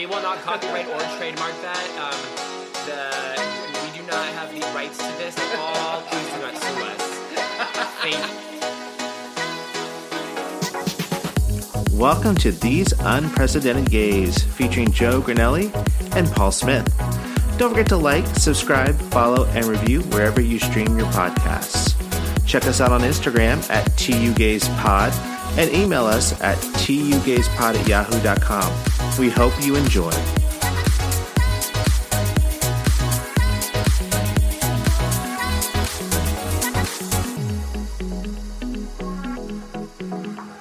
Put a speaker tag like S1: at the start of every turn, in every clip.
S1: We will not copyright or trademark that. We do not have the rights to this at all. Please do not sue us. Thank you.
S2: Welcome to These Unprecedented Gays, featuring Joe Granelli and Paul Smith. Don't forget to like, subscribe, follow, and review wherever you stream your podcasts. Check us out on Instagram at tugayspod and email us at tugayspod@yahoo.com. We hope you enjoy.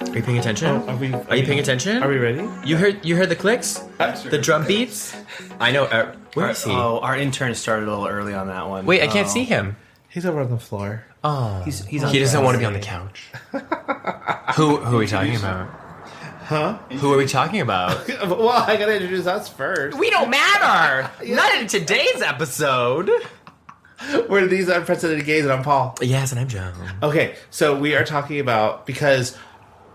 S1: Are you paying attention? Are you paying attention?
S2: Are we ready?
S1: You heard the clicks? The drum beats? I know. Where is he?
S3: Oh, our intern started a little early on that one.
S1: Wait, I can't see him.
S2: He's over on the floor.
S1: Oh,
S3: He's
S1: he doesn't want to be on the couch. Who are we talking about?
S2: Huh?
S1: Who are we talking about?
S2: Well, I gotta introduce us first.
S1: We don't matter. Not in today's episode.
S2: We're These Unprecedented Gays, and I'm Paul.
S1: Yes, and I'm Joe.
S2: Okay, so we are talking about, because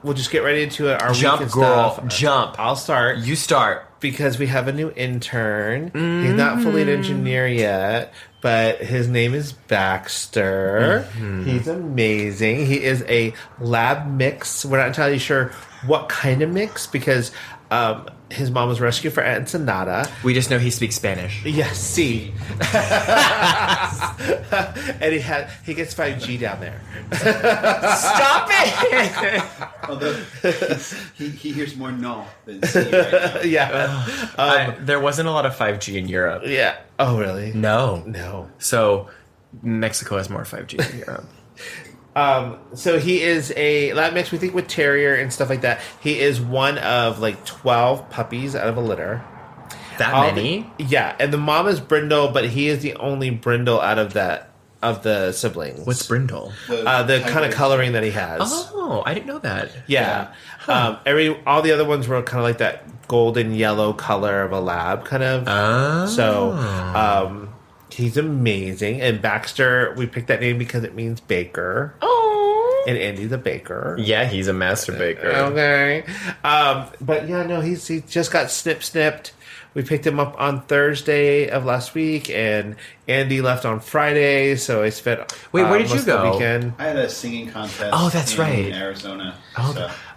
S2: we'll just get right into it. Our
S1: Jump,
S2: week and
S1: girl.
S2: stuff.
S1: Jump.
S2: I'll start.
S1: You start.
S2: Because we have a new intern. He's not fully an engineer yet, but his name is Baxter. He's amazing. He is a lab mix. We're not entirely sure what kind of mix, because his mom was rescued for Ensenada.
S1: We just know he speaks Spanish.
S2: Yes, see. And he gets 5G down there.
S1: Stop it!
S4: Although he hears more no than see right now.
S2: Yeah.
S1: There wasn't a lot of 5G in Europe.
S2: Yeah. Oh, really?
S1: No. So Mexico has more 5G than Europe.
S2: So he is a lab mix, we think, with terrier and stuff like that. He is one of like 12 puppies out of a litter.
S1: That many?
S2: Yeah, and the mom is brindle, but he is the only brindle out of the siblings.
S1: What's brindle?
S2: The kind of coloring that he has.
S1: Oh, I didn't know that.
S2: Yeah.
S1: Huh.
S2: All the other ones were kind of like that golden yellow color of a lab, kind of.
S1: Oh.
S2: So, he's amazing. And Baxter, we picked that name because it means baker.
S1: Oh.
S2: And Andy's a baker.
S1: Yeah, he's a master baker.
S2: Okay. But yeah, no, he just got snipped. We picked him up on Thursday of last week, and Andy left on Friday, so I spent
S1: Wait, where did you
S2: most of the
S1: go?
S2: weekend.
S4: I had a singing contest.
S1: Oh, that's right.
S4: In Arizona.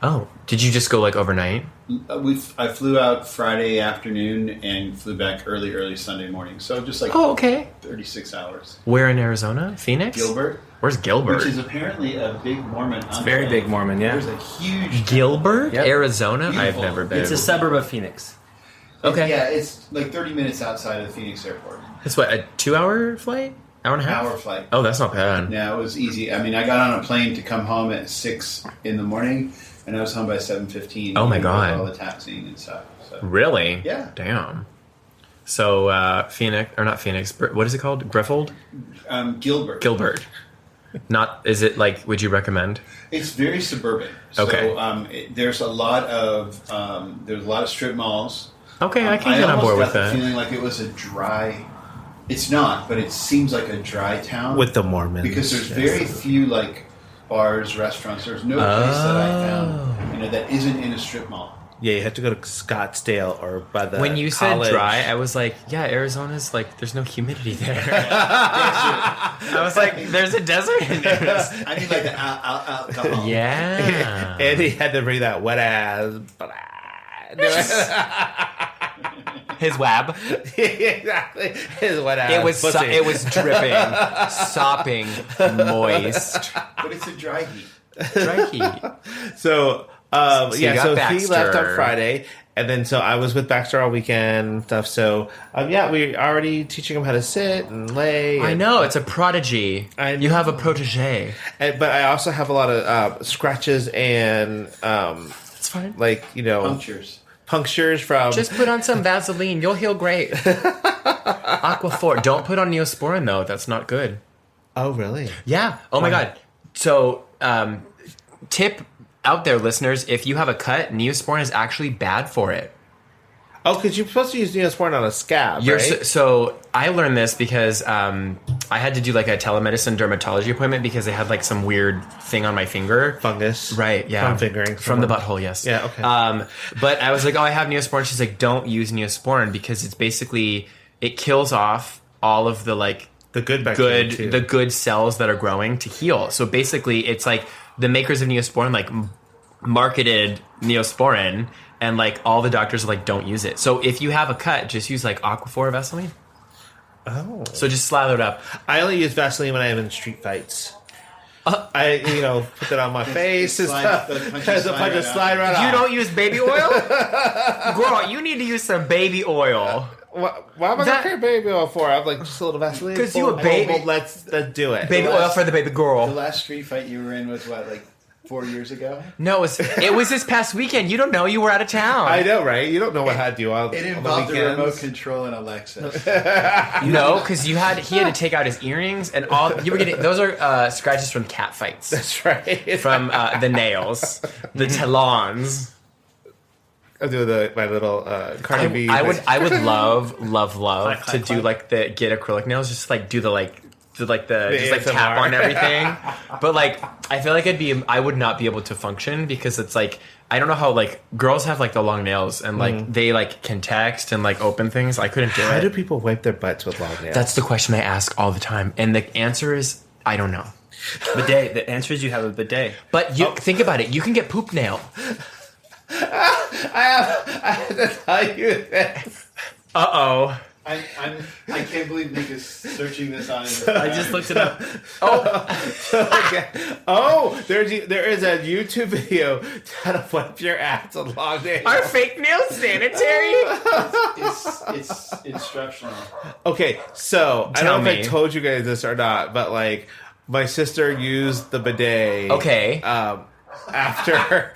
S1: Oh, did you just go like overnight?
S4: I flew out Friday afternoon and flew back early Sunday morning. So just like
S1: okay.
S4: 36 hours.
S1: Where in Arizona? Phoenix?
S4: Gilbert.
S1: Where's Gilbert?
S4: Which is apparently a big Mormon.
S3: It's a very big Mormon, yeah.
S4: There's a huge
S1: Gilbert,
S3: Yep.
S1: Arizona.
S4: Beautiful.
S1: I've never been.
S3: It's a suburb of Phoenix.
S1: Okay.
S4: Yeah, it's like 30 minutes outside of the Phoenix airport.
S1: It's what, a 2-hour flight? Hour and a half?
S4: Hour flight.
S1: Oh, that's not bad.
S4: Yeah, it was easy. I mean, I got on a plane to come home at 6 in the morning, and I was home by 7:15.
S1: Oh my God.
S4: All the taxiing and stuff. So.
S1: Really?
S4: Yeah.
S1: Damn. So, Phoenix, or not Phoenix, what is it called? Griffold?
S4: Gilbert.
S1: Gilbert. Not, is it like, would you recommend?
S4: It's very suburban. So,
S1: Okay.
S4: there's a lot of strip malls.
S1: Okay, I can get on board with
S4: I almost got
S1: that.
S4: the feeling like it was a dry. It's not, but it seems like a dry town
S2: With the Mormons.
S4: because there's very few like bars, restaurants. There's no place that I found that isn't in a strip mall.
S2: Yeah, you have to go to Scottsdale or by the
S1: When you
S2: college.
S1: said dry, I was like, yeah, Arizona's like, there's no humidity there. I was like, there's a desert in there.
S4: I mean, like the alcohol.
S1: Yeah.
S2: And he had to bring that wet ass.
S1: His wab.
S2: Exactly. His wet ass.
S1: It was dripping, sopping, moist.
S4: But it's a dry heat.
S1: Dry heat.
S2: So,
S1: So you got
S2: so he
S1: Baxter.
S2: left on Friday, and then so I was with Baxter all weekend and stuff. So, we're already teaching him how to sit and lay.
S1: I
S2: and-
S1: know, it's a prodigy.
S2: I
S1: You
S2: know.
S1: have a protege.
S2: but I also have a lot of scratches and,
S1: It's fine.
S4: Punctures
S2: from.
S1: Just put on some Vaseline. You'll heal great. Aquaphor. Don't put on Neosporin, though. That's not good.
S2: Oh, really?
S1: Yeah. Oh, my God. So, tip out there, listeners, if you have a cut, Neosporin is actually bad for it.
S2: Oh, because you're supposed to use Neosporin on a scab, right?
S1: So I learned this because I had to do like a telemedicine dermatology appointment because they had like some weird thing on my finger.
S2: Fungus.
S1: Right, yeah.
S2: From fingering.
S1: From the butthole, yes.
S2: Yeah, okay.
S1: But I was like, oh, I have Neosporin. She's like, don't use Neosporin because it's basically, it kills off all of the like...
S2: The good bacteria, too.
S1: The good cells that are growing to heal. So basically, it's like the makers of Neosporin like marketed Neosporin, and like all the doctors are like, don't use it. So if you have a cut, just use like Aquaphor Vaseline.
S2: Oh.
S1: So just slather it up.
S2: I only use Vaseline when I'm in street fights. I put that on my face and stuff. The punch slide right off.
S1: You don't use baby oil? Girl, you need to use some baby oil.
S2: Why am I going to carry baby oil for? I'm like, just a little Vaseline.
S1: Because you a baby.
S2: Well, let's do it.
S1: Baby oil for the baby girl.
S4: The last street fight you were in was what, like 4 years ago?
S1: No, it was this past weekend. You don't know. You were out of town.
S2: I know, right? You don't know what had to do on
S4: It involved a remote control and Alexa.
S1: No, because he had to take out his earrings and all. You were getting those are scratches from cat fights.
S2: That's right.
S1: From the nails, the talons.
S2: I'll do my little Cardi B.
S1: I would love to do like get acrylic nails, just like do the tap on everything. But like I feel like I would not be able to function because it's like I don't know how like girls have like the long nails and like they like can text and like open things. I couldn't do it.
S2: How do people wipe their butts with long nails?
S1: That's the question I ask all the time, and the answer is I don't know.
S3: Bidet. The answer is you have a bidet.
S1: But think about it. You can get poop nail.
S2: I have to tell you this.
S1: Uh-oh.
S4: I can't believe Nick is searching this on his
S3: I just looked it up.
S2: There is a YouTube video how to wipe your ass with long nails.
S1: Are fake nails sanitary?
S4: It's instructional.
S2: Okay, so I don't know if
S1: me.
S2: I told you guys this or not, but like my sister used the bidet.
S1: Okay.
S2: After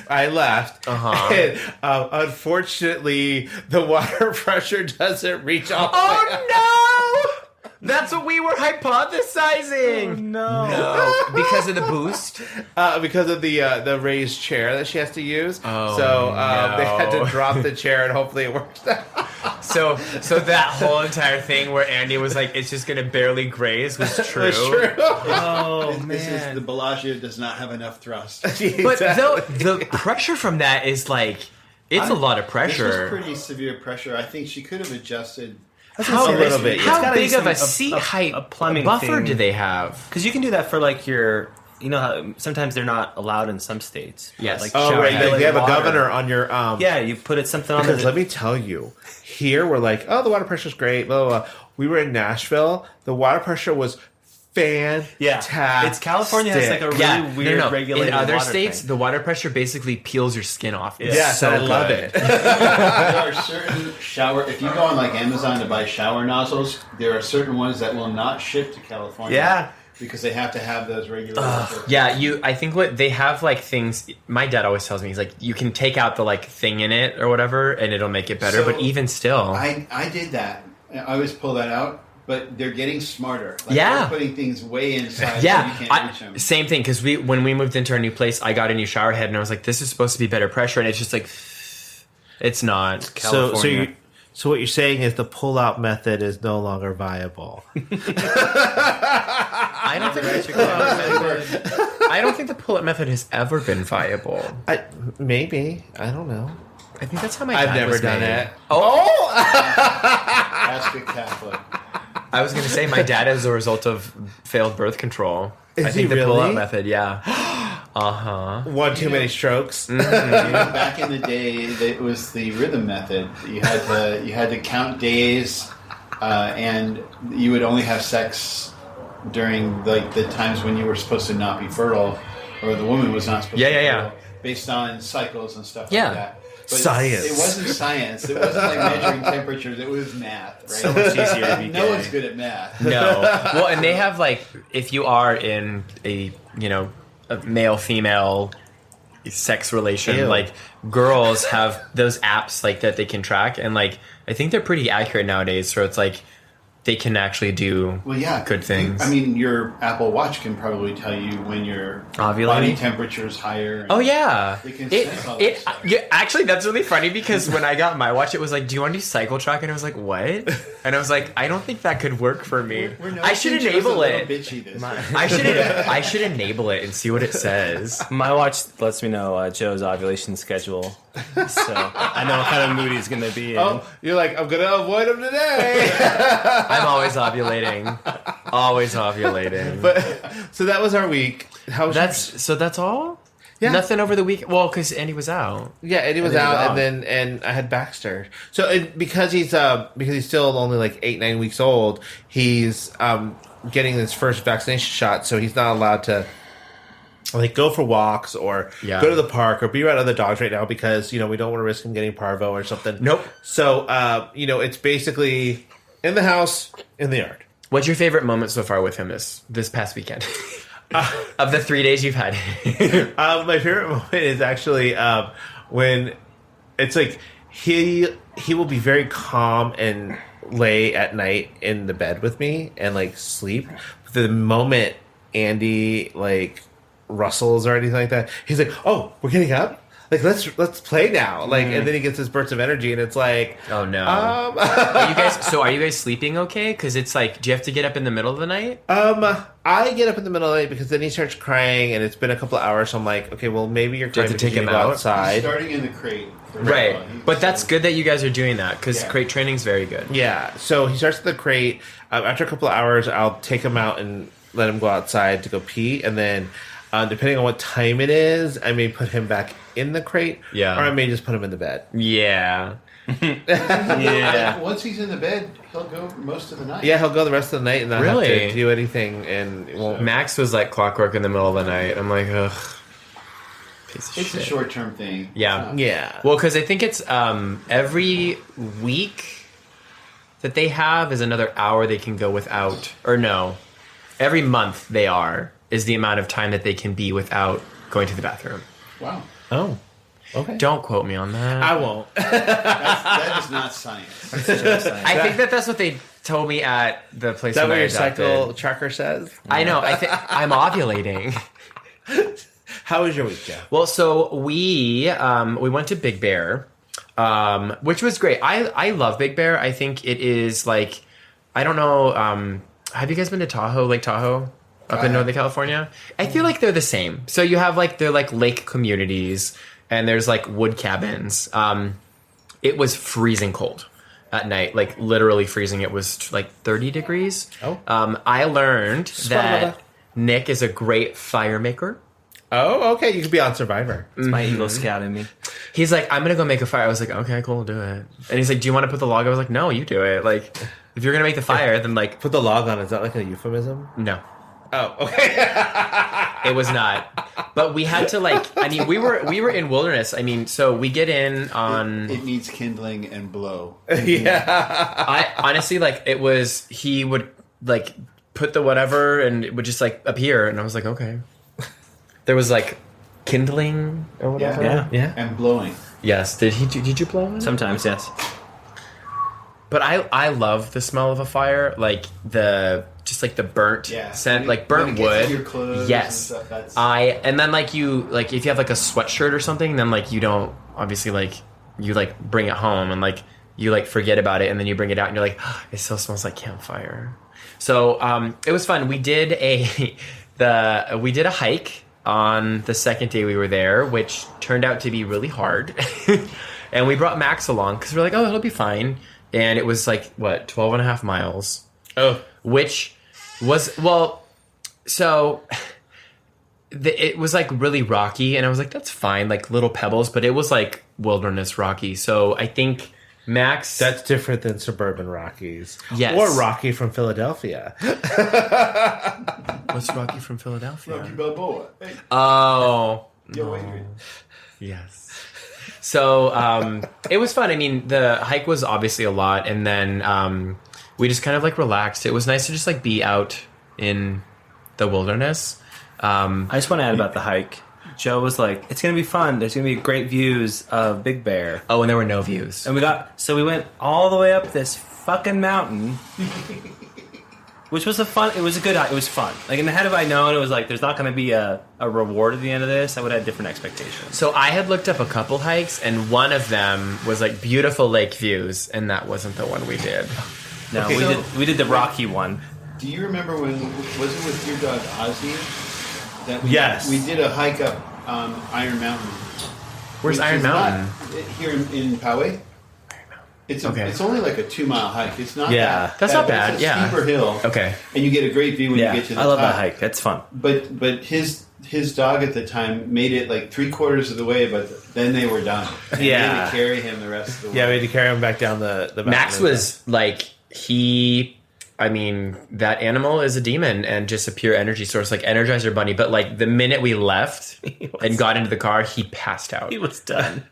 S2: I left, and unfortunately, the water pressure doesn't reach all the way up.
S1: Oh no! That's what we were hypothesizing.
S3: Oh, no.
S1: Because of the boost.
S2: Because of the raised chair that she has to use.
S1: Oh,
S2: so
S1: no.
S2: they had to drop the chair, and hopefully it works out.
S1: So that whole entire thing where Andy was like, "It's just gonna barely graze," was true.
S2: It's true.
S3: Oh man,
S4: this is the Bellagio does not have enough thrust.
S1: But though the pressure from that is like, it's a lot of pressure.
S4: This was pretty severe pressure. I think she could have adjusted.
S1: How
S2: a little bit.
S1: How big of a
S3: some-
S1: seat
S3: a
S1: height
S3: plumbing
S1: buffer
S3: thing.
S1: do they have?
S3: because you can do that for like your. You know how sometimes they're not allowed in some states.
S1: Yes.
S3: Like
S2: Oh,
S3: shower
S2: right.
S3: head,
S2: They have a
S3: water.
S2: governor on your.
S3: Yeah, you put something on
S2: Because
S3: the.
S2: let me tell you, here we're like, oh, the water pressure's great. Blah, blah, blah. We were in Nashville. The water pressure was fantastic.
S3: Yeah, it's California has like a really weird regulated
S1: In other
S3: water
S1: states,
S3: thing.
S1: the water pressure basically peels your skin off. It's
S2: Yes,
S1: so
S2: I love
S1: good.
S2: it.
S4: There are certain if you go on like Amazon to buy shower nozzles, there are certain ones that will not ship to California.
S3: Yeah.
S4: Because they have to have those regulations.
S1: Yeah, I think what they have like things. My dad always tells me he's like, you can take out the like thing in it or whatever, and it'll make it better.
S4: So,
S1: but even still,
S4: I did that. I always pull that out, but they're getting smarter. Like
S1: Yeah.
S4: they're putting things way inside.
S1: yeah,
S4: so you can't reach them.
S1: same thing. Because when we moved into our new place, I got a new shower head, and I was like, this is supposed to be better pressure, and it's just like, it's not.
S3: California.
S2: So what you're saying is the pull-out method is no longer viable.
S1: I don't think I don't think the pull-up method has ever been viable.
S2: Maybe. I don't know.
S1: I think that's how my dad
S2: I've never
S1: was
S2: done
S1: made.
S2: it.
S1: Oh,
S4: Ask a Catholic.
S1: I was going to say my dad is a result of failed birth control.
S2: Is
S1: I think
S2: he
S1: the pull-up
S2: really?
S1: method, yeah.
S2: One too many strokes.
S4: You know, back in the day, it was the rhythm method. You had to count days, and you would only have sex during like the times when you were supposed to not be fertile, or the woman was not supposed to be fertile, based on cycles and stuff like that. But
S2: Science.
S4: It wasn't science. It wasn't like measuring temperatures. It was math. Right?
S3: So much easier to be
S4: No
S3: gay.
S4: one's good at math.
S1: No. Well, and they have like, if you are in a male-female sex relation,
S2: Ew.
S1: like girls have those apps like that they can track, and like I think they're pretty accurate nowadays. So it's like they can actually do good things.
S4: I mean, your Apple Watch can probably tell you when your body temperature is higher.
S1: Oh yeah,
S4: they can sense all that stuff.
S1: Yeah, actually, that's really funny because when I got my watch, it was like, "Do you want to do cycle track?" And I was like, "What?" And I was like, "I don't think that could work for me. I should enable it. I should enable it and see what it says."
S3: My watch lets me know Joe's ovulation schedule, so I know what kind of mood he's going to be in.
S2: Oh, you're like, I'm going to avoid him today.
S1: I'm always ovulating. Always ovulating.
S2: But so that was our week.
S1: So that's all?
S2: Yeah.
S1: Nothing over the week. Well, because Andy was out.
S2: Yeah, Andy was out, and I had Baxter. So because he's still only like 8-9 weeks old, he's getting his first vaccination shot. So he's not allowed to like go for walks or go to the park or be around other dogs right now because we don't want to risk him getting parvo or something.
S1: Nope.
S2: So it's basically in the house, in the yard.
S1: What's your favorite moment so far with him this past weekend? Of the 3 days you've had?
S2: My favorite moment is actually when it's like he will be very calm and lay at night in the bed with me and like sleep. The moment Andy like rustles or anything like that, he's like, "Oh, we're getting up. Like let's play now." Like, and then he gets his bursts of energy, and it's like,
S1: "Oh no!" Are you guys sleeping okay? Because it's like, do you have to get up in the middle of the night?
S2: I get up in the middle of the night because then he starts crying, and it's been a couple of hours. So I'm like, okay, well maybe you're crying
S1: to take him outside.
S4: He's starting in the crate,
S1: right? But that's good that you guys are doing that because crate training is very good.
S2: Yeah. So he starts at the crate. After a couple of hours, I'll take him out and let him go outside to go pee, and then depending on what time it is, I may put him back in the crate, or I may just put him in the bed.
S1: Yeah.
S4: Once he's in the bed, he'll go most of the night.
S2: Yeah, he'll go the rest of the night and not have to do anything. And
S1: Max was like clockwork in the middle of the night. I'm like, ugh. Piece of
S4: it's
S1: shit.
S4: a short-term thing.
S1: Yeah.
S2: Yeah.
S1: Well, because I think it's every week that they have is another hour they can go without. Or no. Every month is the amount of time that they can be without going to the bathroom.
S4: Wow.
S2: Oh. Okay.
S1: Don't quote me on that.
S2: I won't.
S4: That is not science.
S1: I think that's what they told me at the place
S2: that
S1: when
S2: what
S1: I
S2: your
S1: adopted.
S2: cycle tracker says?
S1: I know. I think I'm ovulating.
S2: How was your week, Jeff?
S1: Well, so we went to Big Bear, which was great. I love Big Bear. I think it is like, I don't know. Have you guys been to Tahoe, Lake Tahoe? Up in Northern California? I feel like they're the same. So you have like, they're like lake communities and there's like wood cabins. It was freezing cold at night, like literally freezing. It was like 30 degrees.
S2: Oh.
S1: I learned that Nick is a great fire maker.
S2: Oh, okay. You could be on Survivor.
S3: It's my Eagle Scout in me.
S1: He's like, I'm going to go make a fire. I was like, okay, cool, do it. And he's like, do you want to put the log? I was like, no, you do it. Like, if you're going to make the fire, then like...
S2: Put the log on. Is that like a euphemism?
S1: No.
S2: Oh, okay.
S1: It was not. But we had to like, I mean, we were in wilderness. I mean, so we get in on...
S4: It needs kindling and blow.
S2: Yeah.
S1: I honestly, like, it was, he would like put the whatever and it would just like appear. And I was like, okay. There was like kindling or whatever.
S3: Yeah.
S4: And blowing.
S1: Yes. Did you blow it?
S3: Sometimes, yes.
S1: But I love the smell of a fire, like the burnt scent, like burnt wood.
S4: Your clothes
S1: yes,
S4: and stuff,
S1: and then like you like if you have like a sweatshirt or something, then like you don't obviously like you like bring it home and like you like forget about it and then you bring it out and you're like, oh, it still smells like campfire. So it was fun. We did a hike on the second day we were there, which turned out to be really hard, and we brought Max along because we're like, oh, it'll be fine. And it was like, what, 12 and a half miles.
S2: Oh.
S1: Which was, well, so it was like really rocky. And I was like, that's fine, like little pebbles. But it was like wilderness rocky. So I think Max...
S2: That's different than suburban Rockies.
S1: Yes.
S2: Or Rocky from Philadelphia.
S1: What's Rocky from Philadelphia?
S4: Rocky Balboa. Hey.
S1: Oh.
S4: Yo, Adrian.
S1: Yes. So it was fun. I mean, the hike was obviously a lot, and then we just kind of like relaxed. It was nice to just like be out in the wilderness.
S3: I just want to add about the hike. Joe was like, "It's gonna be fun. There's gonna be great views of Big Bear."
S1: Oh, and there were no views.
S3: And we went all the way up this fucking mountain, which was it was a good hike. It was fun. Like, and had I known it was like, there's not going to be a reward at the end of this, I would have had different expectations.
S1: So I had looked up a couple hikes, and one of them was like beautiful lake views, and that wasn't the one we did.
S3: No, we did the Rocky one.
S4: Do you remember was it with your dog Ozzy? That we did a hike up Iron Mountain.
S1: Where's Iron Mountain?
S4: Here in Poway. It's only like a 2-mile hike. It's not
S1: that's not bad.
S4: It's a steeper hill.
S1: Okay.
S4: And you get a great view when you get to the top.
S3: I love that hike. That's fun.
S4: But his dog at the time made it like 3/4 of the way, but then they were done. And we had to carry him the rest of the way.
S2: Yeah, we had to carry him back down the mountain.
S1: Max was like, that animal is a demon and just a pure energy source, like Energizer Bunny. But like the minute we left and got into the car, he passed out.
S3: He was done.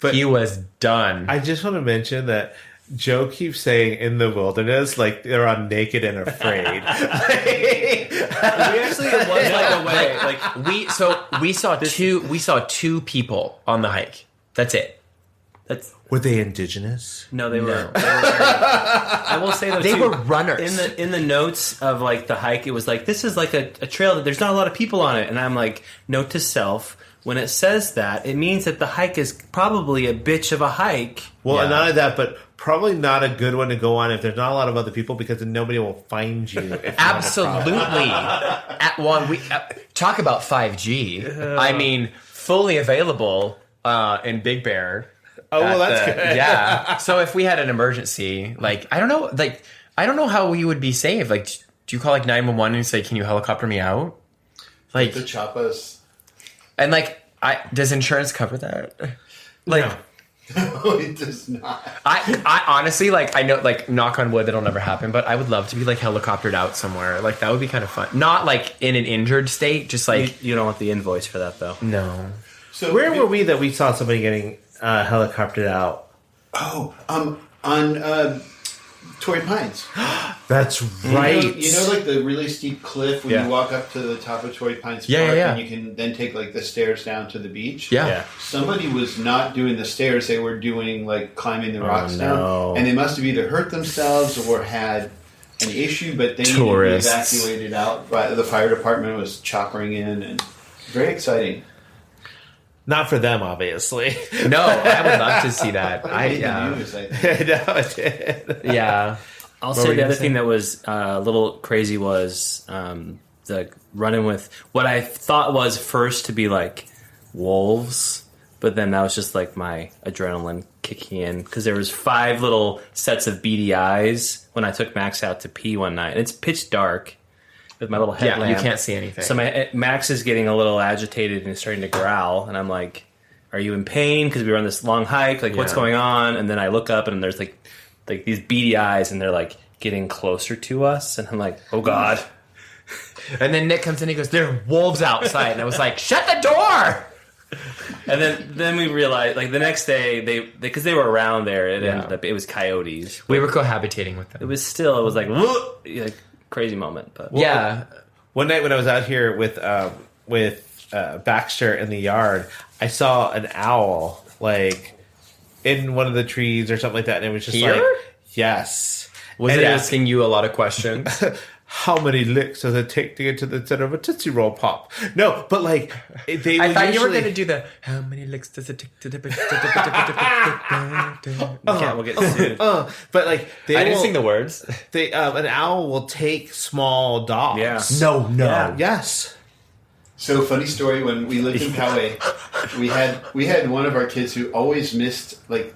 S2: But
S1: he was done.
S2: I just want to mention that Joe keeps saying in the wilderness, like they're on Naked and Afraid.
S3: We actually it was like a way.
S1: Like we saw two people on the hike. That's it.
S2: Were they indigenous?
S3: No, they were. I will say though,
S1: they were runners.
S3: In the notes of like the hike, it was like, this is like a trail that there's not a lot of people on it, and I'm like, note to self: when it says that, it means that the hike is probably a bitch of a hike.
S2: Well, and not only that, but probably not a good one to go on if there's not a lot of other people, because then nobody will find you. If
S1: Absolutely. Talk about 5G. I mean, fully available in Big Bear.
S2: Oh, well, that's good.
S1: Yeah. So if we had an emergency, like, I don't know how we would be saved. Like, do you call like 911 and say, "Can you helicopter me out?" Like,
S4: the choppas.
S1: And like, does insurance cover that? Like,
S4: no, it does not.
S1: I honestly, like, I know, like, knock on wood, that'll never happen, but I would love to be like helicoptered out somewhere. Like, that would be kind of fun. Not like in an injured state, just like
S3: you don't want the invoice for that though.
S1: No.
S2: So where were we that we saw somebody getting helicoptered out?
S4: Oh, on Torrey Pines.
S2: That's right.
S4: You know, like the really steep cliff when you walk up to the top of Torrey Pines Park, and you can then take like the stairs down to the beach.
S1: Yeah.
S4: Somebody was not doing the stairs; they were doing like climbing the rocks down, and they must have either hurt themselves or had an issue. But they needed to be evacuated out. By the fire department was choppering in, and very exciting.
S2: Not for them, obviously.
S1: No, I would love to see that. I
S2: did.
S1: Yeah.
S3: I'll say the other thing that was a little crazy was the running with what I thought was first to be like wolves, but then that was just like my adrenaline kicking in because there was 5 little sets of beady eyes when I took Max out to pee one night. It's pitch dark. With my little headlamp.
S1: Yeah, you can't see anything.
S3: So Max is getting a little agitated and starting to growl, and I'm like, "Are you in pain?" Because we were on this long hike. Like, what's going on? And then I look up, and there's like these beady eyes, and they're like getting closer to us, and I'm like, "Oh God!"
S1: And then Nick comes in, and he goes, "There are wolves outside," and I was like, "Shut the door!"
S3: And then we realized, like the next day, because they were around there, it ended up it was coyotes.
S1: We were cohabitating with them.
S3: It was like, whoa, like crazy moment, but
S2: one night when I was out here with Baxter in the yard, I saw an owl like in one of the trees or something like that, and it was just like, yes.
S1: Was it asking you a lot of questions?
S2: How many licks does it take to get to the center of a Tootsie Roll Pop? No, but like they.
S1: I thought you were going to do the how many licks does it take to the.
S3: We'll get sued.
S2: But like
S1: I didn't sing the words.
S2: They an owl will take small dogs.
S3: Yeah.
S2: No.
S3: Yeah.
S2: Yes.
S4: So funny story. When we lived in Poway, we had one of our kids who always missed like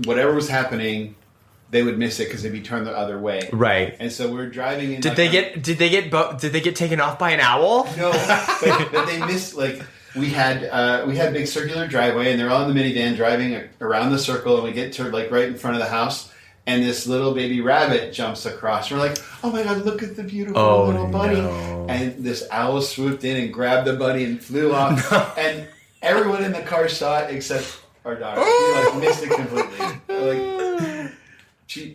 S4: whatever was happening. They would miss it because they'd be turned the other way.
S1: Right.
S4: And so we're driving in.
S1: Did they get taken off by an owl?
S4: No, but they missed like we had big circular driveway, and they're all in the minivan driving around the circle, and we get to like right in front of the house, and this little baby rabbit jumps across. We're like, "Oh my God, look at the beautiful little bunny!"
S1: No.
S4: And this owl swooped in and grabbed the bunny and flew off, and everyone in the car saw it except our daughter. She like missed it completely.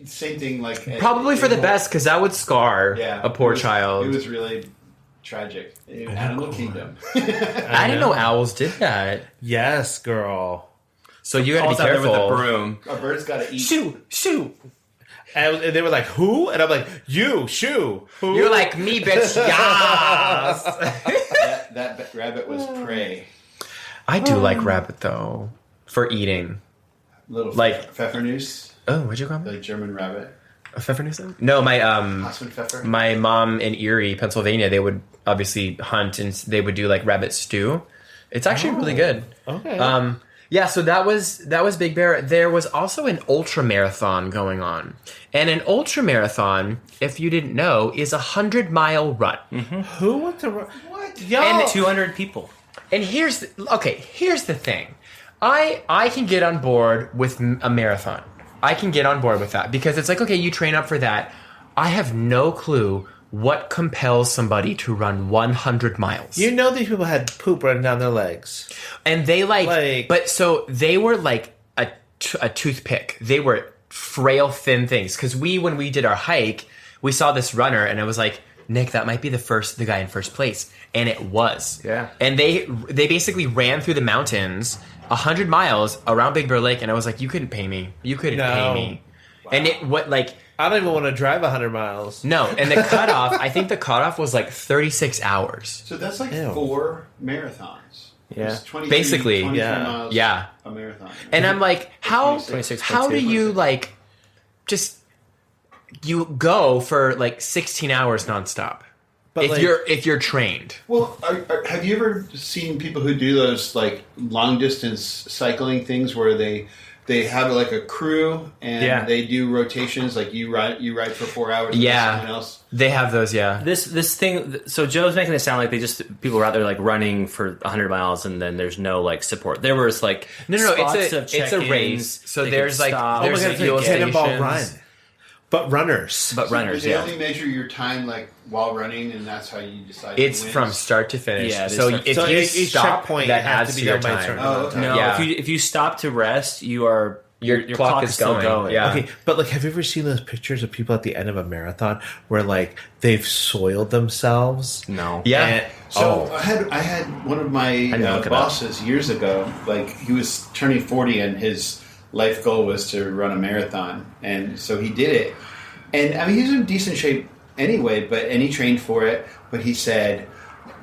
S4: Same thing, like
S1: probably for the best, because that would scar a poor child.
S4: It was really tragic. Animal Kingdom.
S1: I didn't know owls did that.
S2: Yes, girl.
S1: So you gotta be careful.
S3: With a broom.
S4: A bird's gotta eat.
S2: Shoo. And they were like, who? And I'm like, you, shoo. Who?
S1: You're like, me, bitch, yes.
S4: that rabbit was prey.
S1: I do like rabbit, though, for eating.
S4: Little
S1: like
S4: Pfeffernuss.
S1: Oh, what'd you call me?
S4: Like German rabbit.
S1: A Pfeffernuss? No, my mom in Erie, Pennsylvania, they would obviously hunt and they would do like rabbit stew. It's actually really good.
S2: Okay.
S1: Yeah, so that was Big Bear. There was also an ultra marathon going on. And an ultra marathon, if you didn't know, is a 100-mile run.
S2: Mm-hmm. Who wants to run?
S4: What?
S2: Yo.
S3: And 200 people.
S1: And here's the thing. I can get on board with a marathon. I can get on board with that because it's like, okay, you train up for that. I have no clue what compels somebody to run 100 miles.
S2: You know these people had poop running down their legs.
S1: And they but so they were like a toothpick. They were frail, thin things. Because when we did our hike, we saw this runner and I was like, Nick, that might be the guy in first place. And it was.
S3: Yeah.
S1: And they basically ran through the mountains 100 miles around Big Bear Lake. And I was like, you couldn't pay me. You couldn't pay me. Wow. And
S2: I don't even want to drive 100 miles.
S1: No, and the cutoff, I think the cutoff was like 36 hours.
S4: So that's like 4 marathons.
S3: Yeah.
S1: Basically,
S4: 23 miles
S1: yeah.
S4: A marathon.
S1: And I'm like, how do you you go for like 16 hours nonstop? But if you're trained.
S4: Well, have you ever seen people who do those like long distance cycling things where they have like a crew and they do rotations, like you ride for 4 hours and someone else?
S1: They have those, yeah.
S3: This thing, so Joe's making it sound like people were out there like running for 100 miles and then there's no like support. There was like
S1: it's a race. So there's like there's a fuel
S2: cannonball run. But runners.
S4: They only measure your time like while running, and that's how you decide.
S1: It's from start to finish.
S3: Yeah,
S1: so if you
S2: each
S1: stop,
S2: checkpoint
S1: that
S2: has
S1: adds
S2: to
S1: to
S2: be
S1: your
S2: done by
S1: time.
S2: certain time.
S3: No,
S1: Yeah.
S3: if you stop to rest, your
S1: clock is
S3: still going.
S1: Yeah.
S2: Okay, but like, have you ever seen those pictures of people at the end of a marathon where like they've soiled themselves?
S3: No.
S1: Yeah.
S4: So I had one of my bosses years ago. Like he was turning 40, and his life goal was to run a marathon, and so he did it. And I mean, he was in decent shape anyway, and he trained for it. But he said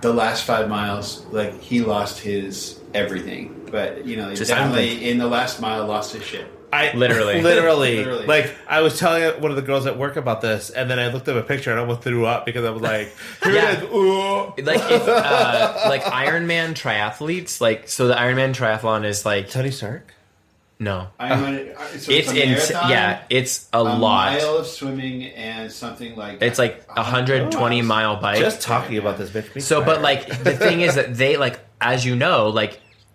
S4: the last 5 miles, like he lost his everything. But he definitely in the last mile lost his shit.
S1: Literally.
S2: Like I was telling one of the girls at work about this, and then I looked at a picture and I almost threw up because I was like, "Here it is." Ooh.
S1: Like if Ironman triathletes, so the Ironman triathlon is like
S2: Tony Stark.
S1: No,
S4: it's
S1: it's a lot.
S4: Mile of swimming and something like
S1: it's like 120-mile bike.
S2: Just talking about this makes me
S1: but like the thing is that they as you know,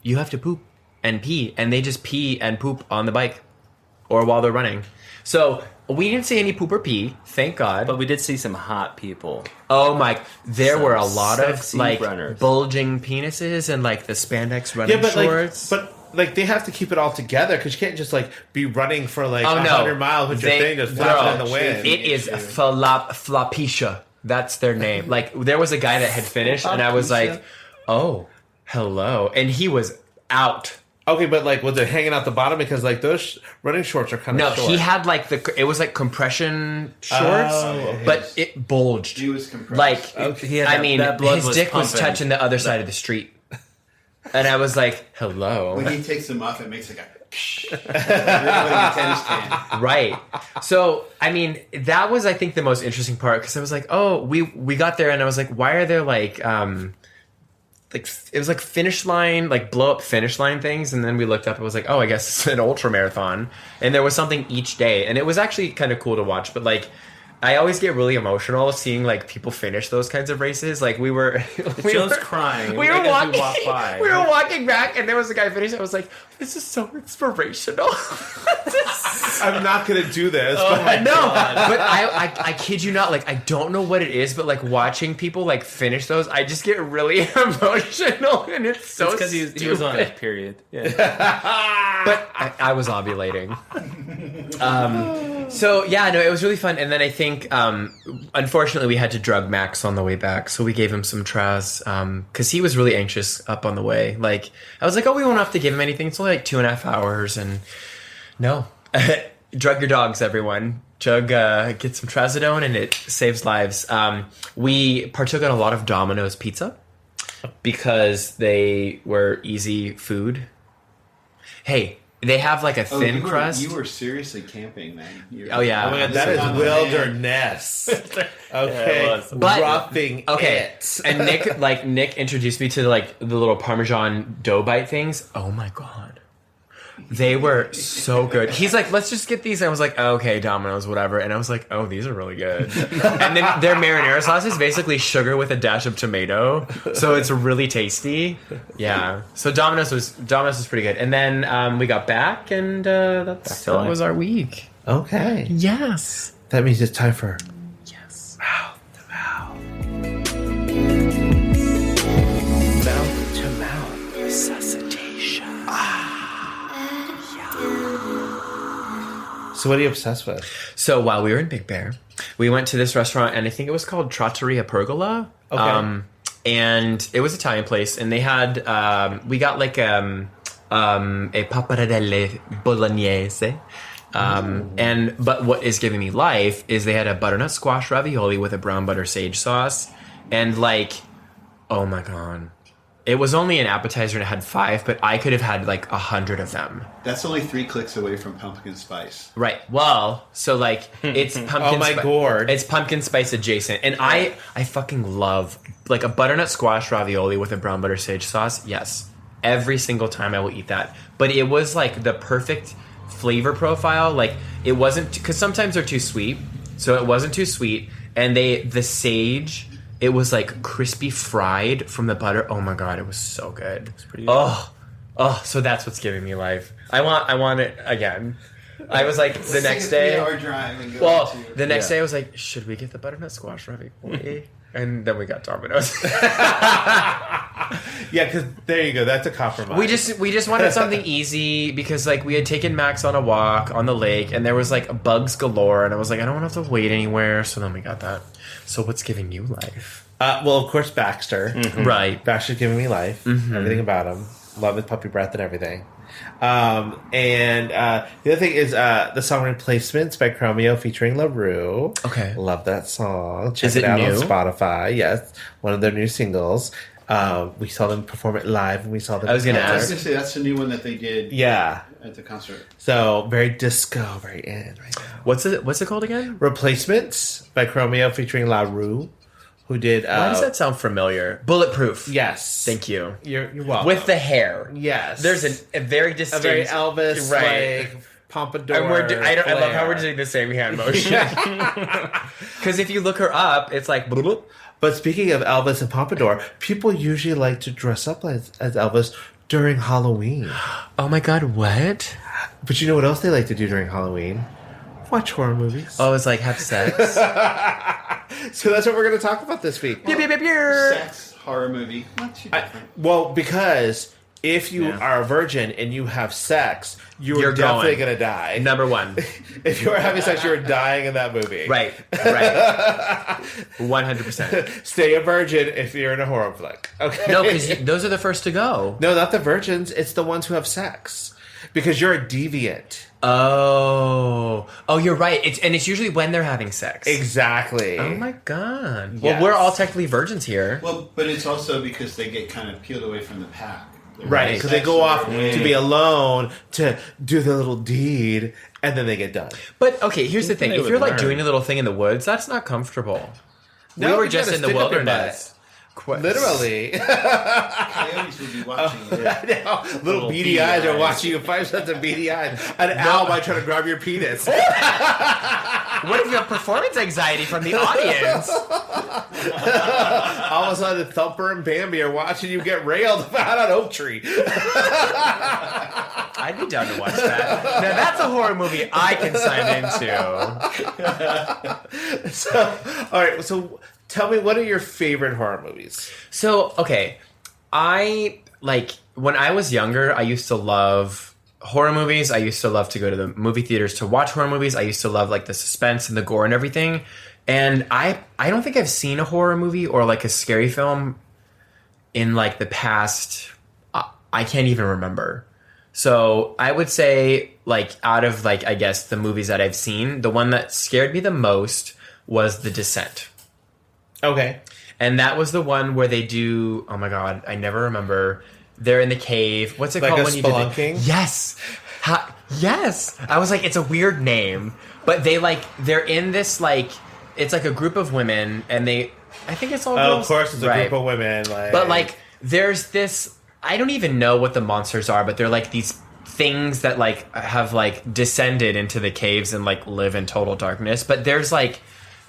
S1: you have to poop and pee, and they just pee and poop on the bike or while they're running. So we didn't see any poop or pee, thank God.
S3: But we did see some hot people.
S1: Oh my! There were a lot of
S3: runners.
S1: Bulging penises and the spandex running shorts.
S2: But they have to keep it all together because you can't just be running for 100 miles with your thing just flapping in the wind.
S1: It is Floppecia. That's their name. There was a guy that had finished, and I was like, "Oh, hello," and he was out.
S2: Okay, but was it hanging out the bottom because those running shorts are kind of short?
S1: No, he had it was compression shorts, but it bulged.
S4: He was compressed.
S1: His dick was touching the other side of the street. And I was like, hello.
S4: When he takes them off, it makes like a tennis can.
S1: Right. So, that was, I think, the most interesting part, because I was like, oh, we got there, and I was like, why are there, it was finish line, blow up finish line things, and then we looked up, and was like, oh, I guess it's an ultra marathon, and there was something each day, and it was actually kind of cool to watch, but, I always get really emotional seeing people finish those kinds of races. We were
S3: Joe's crying.
S1: We were walking back, and there was a guy finishing. I was like, "This is so inspirational."
S2: I'm not gonna do this.
S1: Oh my God. But I kid you not. I don't know what it is, but watching people finish those, I just get really emotional, and it's so.
S3: It's because he was on his period. Yeah.
S1: But I was ovulating. So yeah, no, it was really fun. And then I think, unfortunately, we had to drug Max on the way back, so we gave him some Traz because he was really anxious up on the way. Like I was like, oh, we won't have to give him anything. It's only like 2.5 hours, and no, drug your dogs, everyone. Get some Trazodone, and it saves lives. We partook in a lot of Domino's pizza because they were easy food. Hey. They have like a thin crust.
S4: You were seriously camping, man.
S1: Oh yeah.
S2: Oh my God, that is wilderness. Okay,
S3: yeah,
S1: but
S2: roughing it.
S1: And Nick introduced me to like the little Parmesan dough bite things. Oh my God, they were so good. He's like, let's just get these. And I was like, oh, okay, Domino's, whatever. And I was like, oh, these are really good. And then their marinara sauce is basically sugar with a dash of tomato, so it's really tasty. Yeah. So Domino's was pretty good. And then we got back, and that was our week.
S2: Okay.
S1: Yes.
S2: That means it's time for
S1: mouth
S2: to mouth resuscitation. So what are you obsessed with?
S1: So while we were in Big Bear, we went to this restaurant, and I think it was called Trattoria Pergola.
S2: Okay.
S1: And it was an Italian place, and they had we got like a pappardelle bolognese. But what is giving me life is they had a butternut squash ravioli with a brown butter sage sauce, and like, oh my God. It was only an appetizer and it had 5, but I could have had like 100 of them.
S4: That's only 3 clicks away from pumpkin spice.
S1: Right. Well, so like it's pumpkin.
S2: Oh my gourd!
S1: It's pumpkin spice adjacent, and I fucking love like a butternut squash ravioli with a brown butter sage sauce. Yes, every single time I will eat that. But it was like the perfect flavor profile. Like it wasn't because sometimes they're too sweet, so it wasn't too sweet, and the sage. It was like crispy fried from the butter. Oh my God, it was so good. It's pretty good. Oh, so that's what's giving me life. I want it again. I was like the next day.
S4: 3-hour drive and go
S1: The next day I was like, should we get the butternut squash ravioli? And then we got Domino's.
S2: Yeah, because there you go. That's a compromise.
S1: We just wanted something easy because like we had taken Max on a walk on the lake, and there was like bugs galore, and I was like, I don't want to have to wait anywhere. So then we got that. So what's giving you life?
S2: Well, of course, Baxter.
S1: Mm-hmm. Right.
S2: Baxter's giving me life. Mm-hmm. Everything about him. Love his puppy breath and everything. And the other thing is the song Replacements by Chromeo featuring LaRue.
S1: Okay.
S2: Love that song. Check
S1: Is it
S2: it out
S1: new?
S2: on Spotify. Yes. One of their new singles. We saw them perform it live, and we saw them.
S1: I was going to
S4: I was
S1: ask.
S4: going to say, that's the new one that they did at the concert.
S2: So, very disco, very in right now.
S1: What's it called again?
S2: Replacements by Chromeo featuring LaRue, who did...
S1: Why does that sound familiar? Bulletproof.
S2: Yes.
S1: Thank you.
S2: You're welcome.
S1: With the hair.
S2: Yes.
S1: There's a very distinct...
S2: A very Elvis,
S1: right.
S2: like, pompadour.
S1: And I love how we're
S2: flair.
S1: doing the same hand motion. Because if you look her up, it's like... bloop.
S2: But speaking of Elvis and pompadour, people usually like to dress up as Elvis during Halloween.
S1: Oh my God, what?
S2: But you know what else they like to do during Halloween? Watch horror movies.
S1: Oh, it's like have sex.
S2: So that's what we're going to talk about this week.
S4: Sex, horror movie. Not too different.
S2: Well, because if you are a virgin and you have sex, you're definitely going to die.
S1: Number one.
S2: If you are having sex, you're dying in that movie.
S1: Right. 100%.
S2: Stay a virgin if you're in a horror flick. Okay.
S1: No, because those are the first to go.
S2: No, not the virgins. It's the ones who have sex. Because you're a deviant.
S1: Oh, you're right. It's usually when they're having sex.
S2: Exactly.
S1: Oh my God.
S2: Yes.
S1: Well, we're all technically virgins here.
S4: Well, but it's also because they get kind of peeled away from the pack.
S2: Right, because they go off to be alone to do the little deed, and then they get done.
S1: But okay, here's the thing: if you're like
S3: learn.
S1: doing a little thing in the woods, that's not comfortable.
S2: No,
S1: we were
S2: you
S1: just
S2: gotta
S1: in the
S2: stick up your
S1: wilderness.
S2: Literally.
S4: Coyotes would be watching you.
S2: I know. Little beady eyes are watching you. 5 sets of beady eyes. An owl might try to grab your penis.
S1: What if you have performance anxiety from the audience?
S2: All of a sudden, Thumper and Bambi are watching you get railed about an oak tree.
S1: I'd be down to watch that. Now that's a horror movie I can sign into.
S2: All right. So, tell me, what are your favorite horror movies?
S1: So, okay, I like when I was younger, I used to love horror movies. I used to love to go to the movie theaters to watch horror movies. I used to love like the suspense and the gore and everything. And I don't think I've seen a horror movie or like a scary film in like the past. I can't even remember. So I would say like out of like, I guess the movies that I've seen, the one that scared me the most was The Descent.
S2: Okay.
S1: And that was the one where they do, oh my God, I never remember. They're in the cave. What's it
S2: like
S1: called
S2: when you do it?
S1: Yes. Yes. I was like, it's a weird name. But they're in this like, it's like a group of women and I think it's all girls.
S2: Oh, of course it's a group of women. Like.
S1: But like, there's this, I don't even know what the monsters are, but they're like these things that like have like descended into the caves and like live in total darkness. But there's like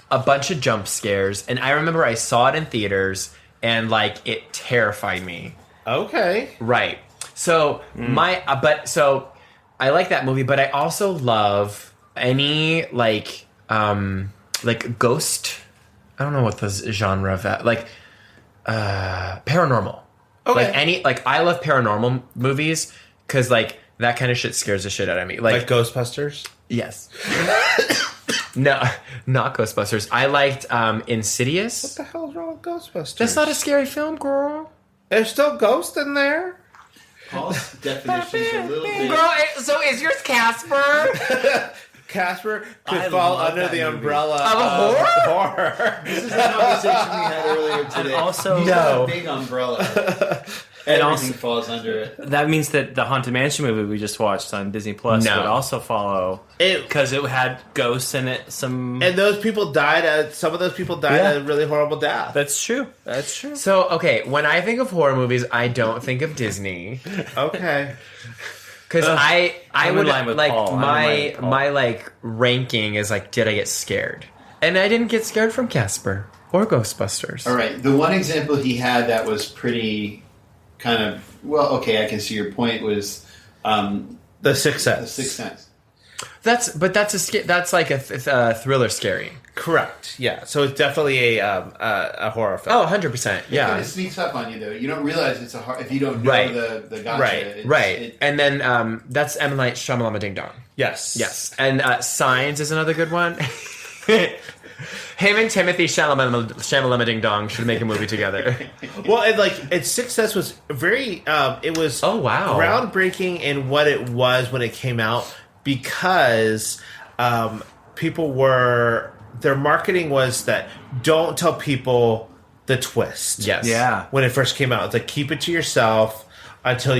S1: a bunch of jump scares. And I remember I saw it in theaters and like it terrified me.
S2: Okay.
S1: Right. So so I like that movie, but I also love any like ghost. I don't know what the genre of that, like paranormal.
S2: Okay.
S1: Like I love paranormal movies because like that kind of shit scares the shit out of me.
S2: Like Ghostbusters?
S1: Yes. No, not Ghostbusters. I liked Insidious.
S2: What the hell's wrong with Ghostbusters?
S1: That's not a scary film, girl.
S2: There's still ghosts in there.
S4: Paul's definition's a little bit.
S1: Girl, so is yours Casper?
S2: Casper could fall under the umbrella
S1: of
S2: horror.
S4: This is the conversation we had earlier today.
S3: And also,
S4: He's got a big umbrella.
S3: And
S4: everything falls under it.
S3: That means that the Haunted Mansion movie we just watched on Disney Plus would also follow because it had ghosts in it. And
S2: those people died. Some of those people died a really horrible death.
S3: That's true. That's true.
S1: So okay, when I think of horror movies, I don't think of Disney.
S2: Okay.
S1: Because I would like
S3: Paul.
S1: my like ranking is like, did I get scared? And I didn't get scared from Casper or Ghostbusters.
S4: All right, the one example he had that was pretty kind of okay. I can see your point was
S2: The Sixth Sense.
S4: The Sixth Sense.
S1: That's like a thriller scary.
S2: Correct. Yeah. So it's definitely a horror film.
S1: Oh, 100%. Yeah.
S4: It kind of sneaks up on you though. You don't realize it's a horror if you don't know the gotcha.
S1: Right. And then that's M. Night Shyamalan Ding Dong.
S2: Yes.
S1: And Signs is another good one. Him and Timothy Chalamet Ding Dong should make a movie together.
S2: Well, and like its success was very. It was groundbreaking in what it was when it came out because people were their marketing was that don't tell people the twist.
S1: Yes.
S3: Yeah.
S2: When it first came out, it's like keep it to yourself until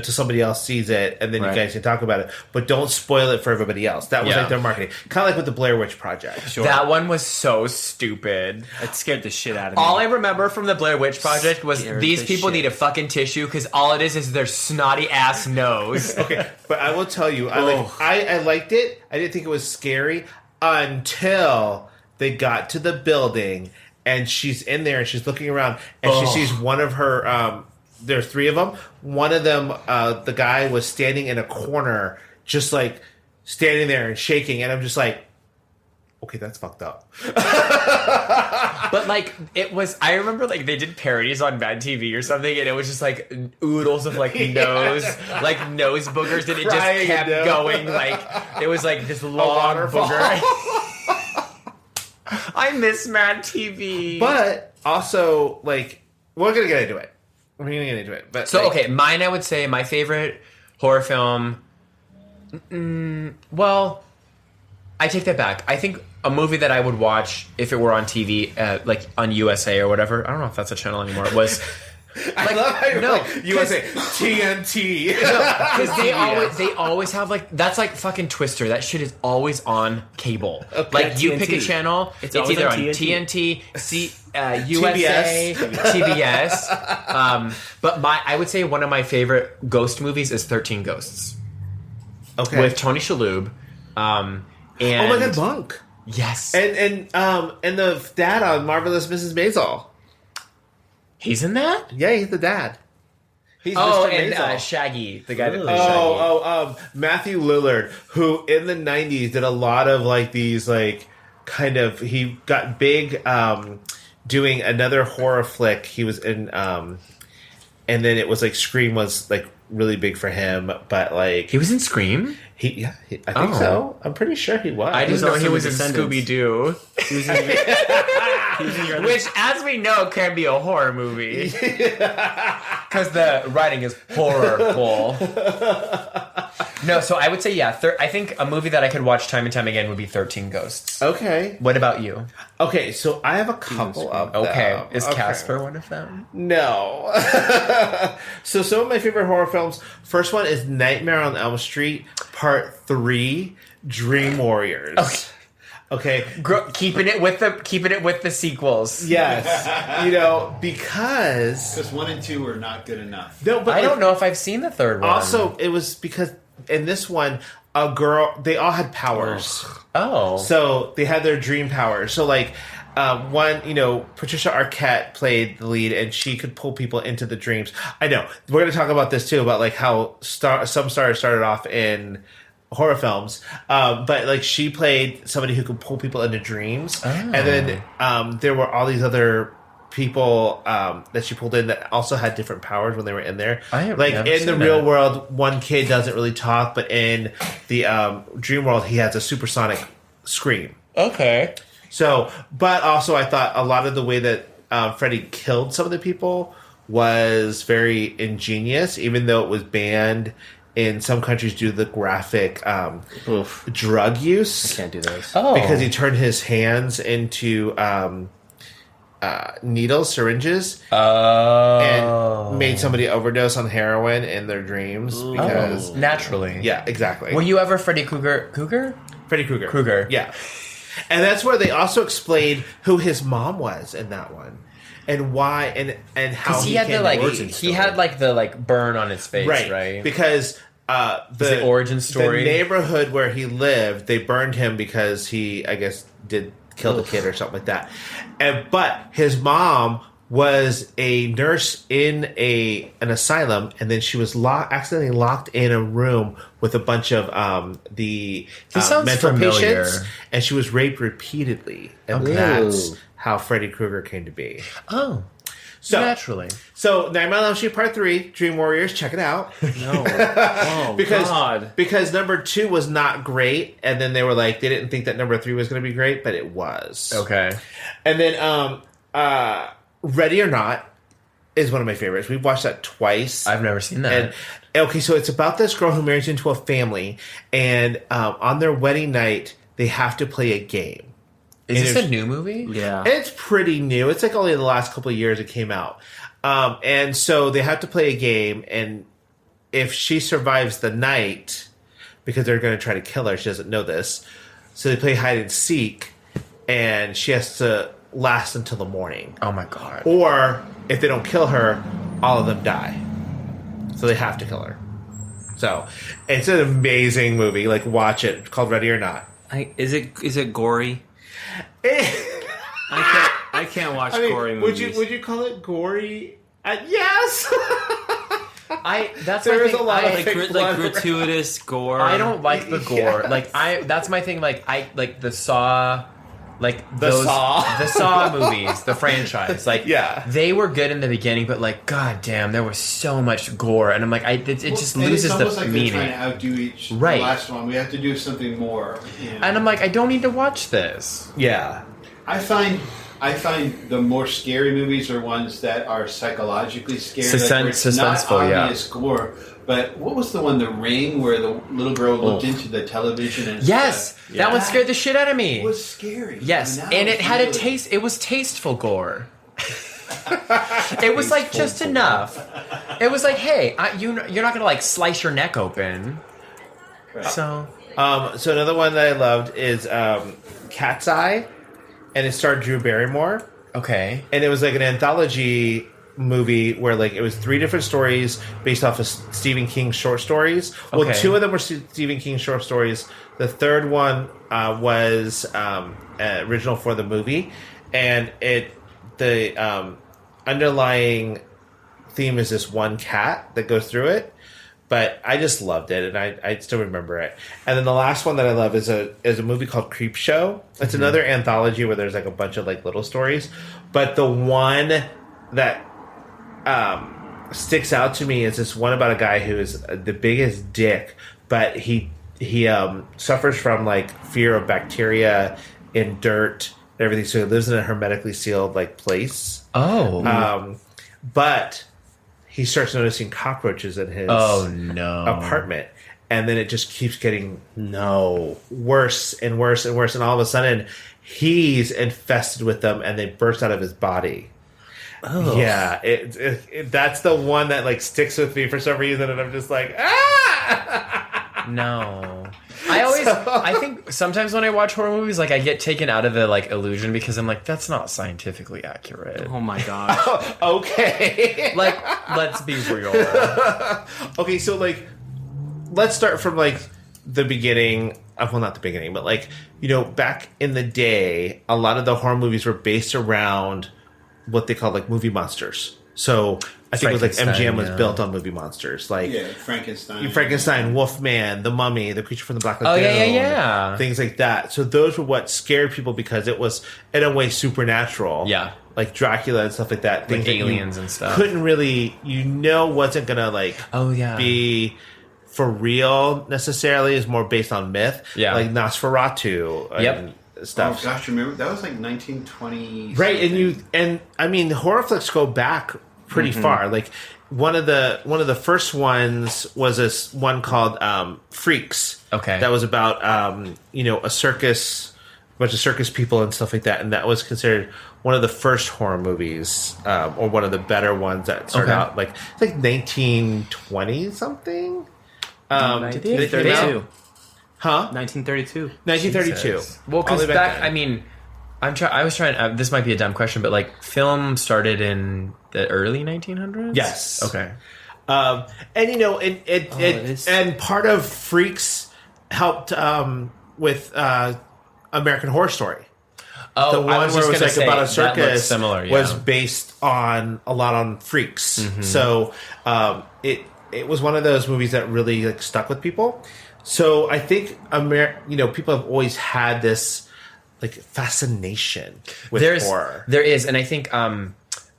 S2: somebody else sees it, and then you guys can talk about it. But don't spoil it for everybody else. That was like their marketing, kind of like with the Blair Witch Project.
S1: Sure. That one was so stupid.
S3: It scared the shit out of me.
S1: All I remember from the Blair Witch Project was these people need a fucking tissue because all it is their snotty ass nose.
S2: Okay, but I will tell you, I liked it. I didn't think it was scary until they got to the building and she's in there and she's looking around and she sees one of her. There's three of them. One of them, the guy was standing in a corner, just like standing there and shaking. And I'm just like, okay, that's fucked up.
S1: But like, it was, I remember like they did parodies on Mad TV or something, and it was just like oodles of like nose boogers, and it just kept going. Like, it was like this long booger. I miss Mad TV.
S2: But also, like, we're going to get into it. We're going to get into it. But
S1: so, okay, mine, I would say my favorite horror film. Well, I take that back. I think a movie that I would watch if it were on TV, like on USA or whatever. I don't know if that's a channel anymore. Was
S2: I love how you're like USA TNT.
S1: Because they always have like that's like fucking Twister. That shit is always on cable. Okay. Like you pick a channel, it's either on TNT, USA, TBS. But I would say one of my favorite ghost movies is 13 Ghosts.
S2: Okay,
S1: with Tony Shalhoub. And,
S2: oh my god, Monk.
S1: Yes,
S2: and the dad on Marvelous Mrs. Maisel.
S1: He's in that?
S2: Yeah, he's the dad. He's
S1: Mr.
S2: and
S1: Maisel. Shaggy, the guy that plays Shaggy.
S2: Matthew Lillard, who in the 90s did a lot of like these like kind of he got big doing another horror flick. He was in and then it was like Scream was like really big for him, but like
S1: He was in Scream?
S2: I think so. I'm pretty sure he was.
S1: I just know he was in
S3: Descendants.
S1: Scooby-Doo.
S3: He was in
S1: Which, as we know, can be a horror movie. Because the writing is horrible. No, so I would say, I think a movie that I could watch time and time again would be 13 Ghosts.
S2: Okay.
S1: What about you?
S2: Okay, so I have a couple of them.
S1: Okay. Is Casper one of them?
S2: No. So some of my favorite horror films. First one is Nightmare on Elm Street, Part 3, Dream Warriors. Okay.
S1: Keeping it with the sequels.
S2: Yes. Because
S4: 1 and 2 were not good enough.
S2: No, but
S1: I don't know if I've seen the third one.
S2: Also, it was because in this one, they all had powers.
S1: Oh.
S2: So they had their dream powers. So like one, Patricia Arquette played the lead and she could pull people into the dreams. I know. We're going to talk about this too, about like how some stars started off in horror films, but like she played somebody who could pull people into dreams. Oh. And then there were all these other people that she pulled in that also had different powers when they were in there. Like in the real world, one kid doesn't really talk, but in the dream world, he has a supersonic scream.
S1: Okay.
S2: So, but also I thought a lot of the way that Freddy killed some of the people was very ingenious, even though it was banned in some countries due to the graphic drug use.
S3: I can't do those.
S1: Oh.
S2: Because he turned his hands into needles, syringes, and made somebody overdose on heroin in their dreams. Because
S1: naturally.
S2: Yeah, exactly.
S1: Were you ever Freddy Krueger?
S2: Freddy Krueger.
S1: Krueger.
S2: Yeah. And that's where they also explained who his mom was in that one. And why and how
S1: he had the burn on his face, right?
S2: Because the
S1: origin story,
S2: the neighborhood where he lived, they burned him because he, I guess, did kill the kid or something like that. But his mom was a nurse in an asylum, and then she was accidentally locked in a room with a bunch of mental patients, and she was raped repeatally, and that's how Freddy Krueger came to be.
S1: Oh.
S2: So,
S1: naturally.
S2: So, Nightmare on Elm Street Part 3, Dream Warriors, check it out.
S3: No. Oh, God.
S2: Because number 2 was not great, and then they were like, they didn't think that number 3 was going to be great, but it was.
S1: Okay.
S2: And then, Ready or Not is one of my favorites. We've watched that twice.
S1: I've never seen that.
S2: Okay, so it's about this girl who marries into a family, and on their wedding night, they have to play a game.
S1: Is this a new movie?
S3: Yeah.
S2: It's pretty new. It's like only the last couple of years it came out. And so they have to play a game, and if she survives the night, because they're going to try to kill her, she doesn't know this, so they play hide and seek, and she has to last until the morning.
S1: Oh my God.
S2: Or, if they don't kill her, all of them die. So they have to kill her. So, it's an amazing movie. Like, watch it. It's called Ready or Not.
S3: Is it gory? I can't watch gory movies.
S2: Would you call it gory? Yes.
S1: That's
S2: there
S1: my
S2: is
S1: thing.
S2: a lot of
S3: like gratuitous gore.
S1: I don't like the gore.
S2: Yes.
S1: That's my thing. Like the Saw.
S2: The
S1: Saw movies, the franchise,
S2: yeah,
S1: they were good in the beginning, but god damn, there was so much gore, and I'm like, it just loses the
S4: like
S1: meaning.
S4: They're trying to outdo the last one. We have to do something more,
S1: and I'm like, I don't need to watch this.
S2: Yeah,
S4: I find the more scary movies are ones that are psychologically scary,
S1: suspenseful,
S4: not obvious gore. But what was the one, The Ring, where the little girl looked into the television? And
S1: that one scared the shit out of me.
S4: It was scary.
S1: Yes, and it had a taste. It was tasteful gore. It was just enough. It was like, hey, you're not gonna slice your neck open.
S4: Right.
S2: So another one that I loved is Cat's Eye, and it starred Drew Barrymore.
S1: Okay,
S2: and it was like an anthology movie where it was 3 different stories based off of Stephen King's short stories. Well, 2 of them were Stephen King short stories. The third one was original for the movie, and the underlying theme is this one cat that goes through it. But I just loved it, and I still remember it. And then the last one that I love is a movie called Creep Show. It's another anthology where there's a bunch of little stories. But the one that sticks out to me is this one about a guy who is the biggest dick, but he suffers from like fear of bacteria in dirt and everything, so he lives in a hermetically sealed like place. But he starts noticing cockroaches in his apartment, and then it just keeps getting worse and worse and worse, and all of a sudden he's infested with them and they burst out of his body. Oh. Yeah, that's the one that like sticks with me for some reason, and I'm just like,
S1: No. I think sometimes when I watch horror movies, like I get taken out of the like illusion because I'm like, that's not scientifically accurate.
S3: Oh my gosh.
S2: Okay.
S1: Like, let's be real.
S2: Okay, so like, let's start from like the beginning. Well, not the beginning, but like, you know, back in the day, a lot of the horror movies were based around what they called like movie monsters. So I think it was like MGM was built on movie monsters, like Frankenstein, Wolfman, The Mummy, The Creature from the Black Lagoon, things like that. So those were what scared people because it was in a way supernatural, like Dracula and stuff like that,
S1: like aliens and stuff.
S2: Couldn't really, wasn't gonna like be for real necessarily. Is more based on myth, like Nosferatu, and stuff.
S4: Oh gosh, remember that was like 1920,
S2: right? And I mean, horror flicks go back pretty far. Like one of the first ones was this one called Freaks.
S1: Okay,
S2: that was about a circus, a bunch of circus people and stuff like that, and that was considered one of the first horror movies, or one of the better ones that started out like it's like 1920 something.
S3: 1932.
S2: Huh?
S3: 1932.
S2: 1932.
S1: Well, because I mean, I was trying. This might be a dumb question, but like, film started in the early 1900s.
S2: Yes.
S1: Okay.
S2: And and part of Freaks helped with American Horror Story.
S1: Oh,
S2: the one where it was like about a circus
S1: similar,
S2: was based on a lot on Freaks. So it was one of those movies that really like stuck with people. So I think people have always had this like fascination with horror.
S1: There is, and I think I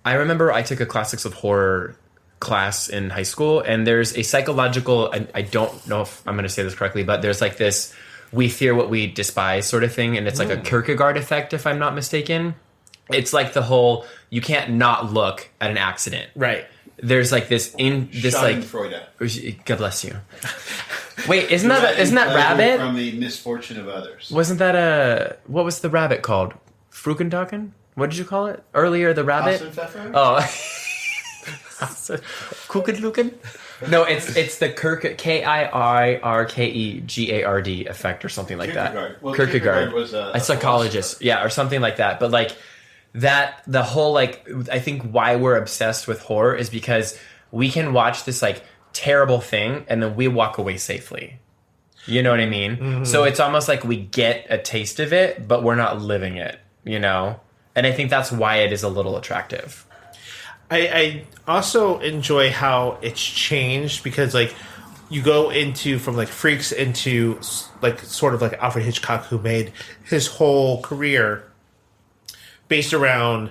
S1: remember I took a classics of horror class in high school, and there's a psychological. I don't know if I'm going to say this correctly, but there's like this "we fear what we despise" sort of thing, and it's like a Kierkegaard effect, if I'm not mistaken. It's like the whole you can't not look at an accident,
S2: right?
S1: There's like this
S4: Schadenfreude.
S1: God bless you. Wait, isn't that rabbit
S4: from the misfortune of others?
S1: Wasn't that what was the rabbit called? Frukendaken? What did you call it earlier? The rabbit? Oh, Kukenluken? No, it's the Kierkegaard effect or something like that.
S4: Well,
S1: Kierkegaard
S4: was
S1: a psychologist, or something like that. But like that, the whole like, I think why we're obsessed with horror is because we can watch this like terrible thing and then we walk away safely. You know what I mean? So it's almost like we get a taste of it, but we're not living it, And I think that's why it is a little attractive.
S2: I also enjoy how it's changed because like you go into from like Freaks into like sort of like Alfred Hitchcock, who made his whole career based around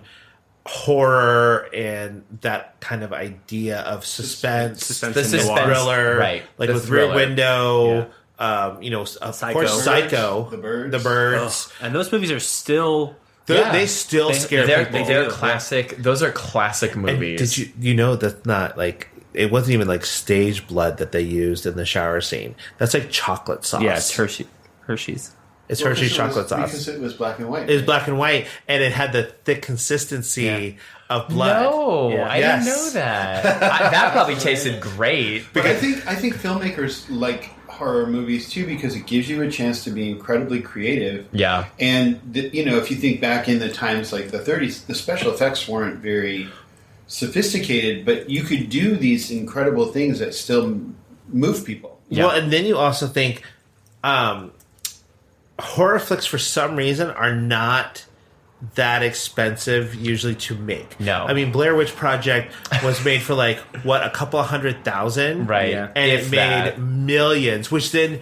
S2: horror and that kind of idea of suspense,
S1: the suspense
S2: thriller,
S1: right?
S2: Like
S1: the
S2: with
S1: thriller.
S2: Rear Window, of course, Psycho,
S4: The Birds.
S2: The Birds.
S3: Oh, and those movies are still.
S2: They still scare people.
S1: They're classic. Those are classic movies.
S2: And did you know that's not like it wasn't even like stage blood that they used in the shower scene? That's like chocolate sauce.
S3: Yeah, it's Hershey's.
S2: It's Hershey's chocolate sauce.
S4: Because it was black and white.
S2: It was black and white, and it had the thick consistency of blood.
S1: No, I didn't know that. That probably tasted great.
S4: But I think filmmakers like horror movies too because it gives you a chance to be incredibly creative.
S1: Yeah.
S4: And if you think back in the times like the 30s, the special effects weren't very sophisticated, but you could do these incredible things that still move people.
S2: Yeah. Well, and then you also think horror flicks for some reason are not that expensive usually to make.
S1: No.
S2: I mean, Blair Witch Project was made for like a couple of $100,000,
S1: right?
S3: Yeah.
S2: And it made millions, which then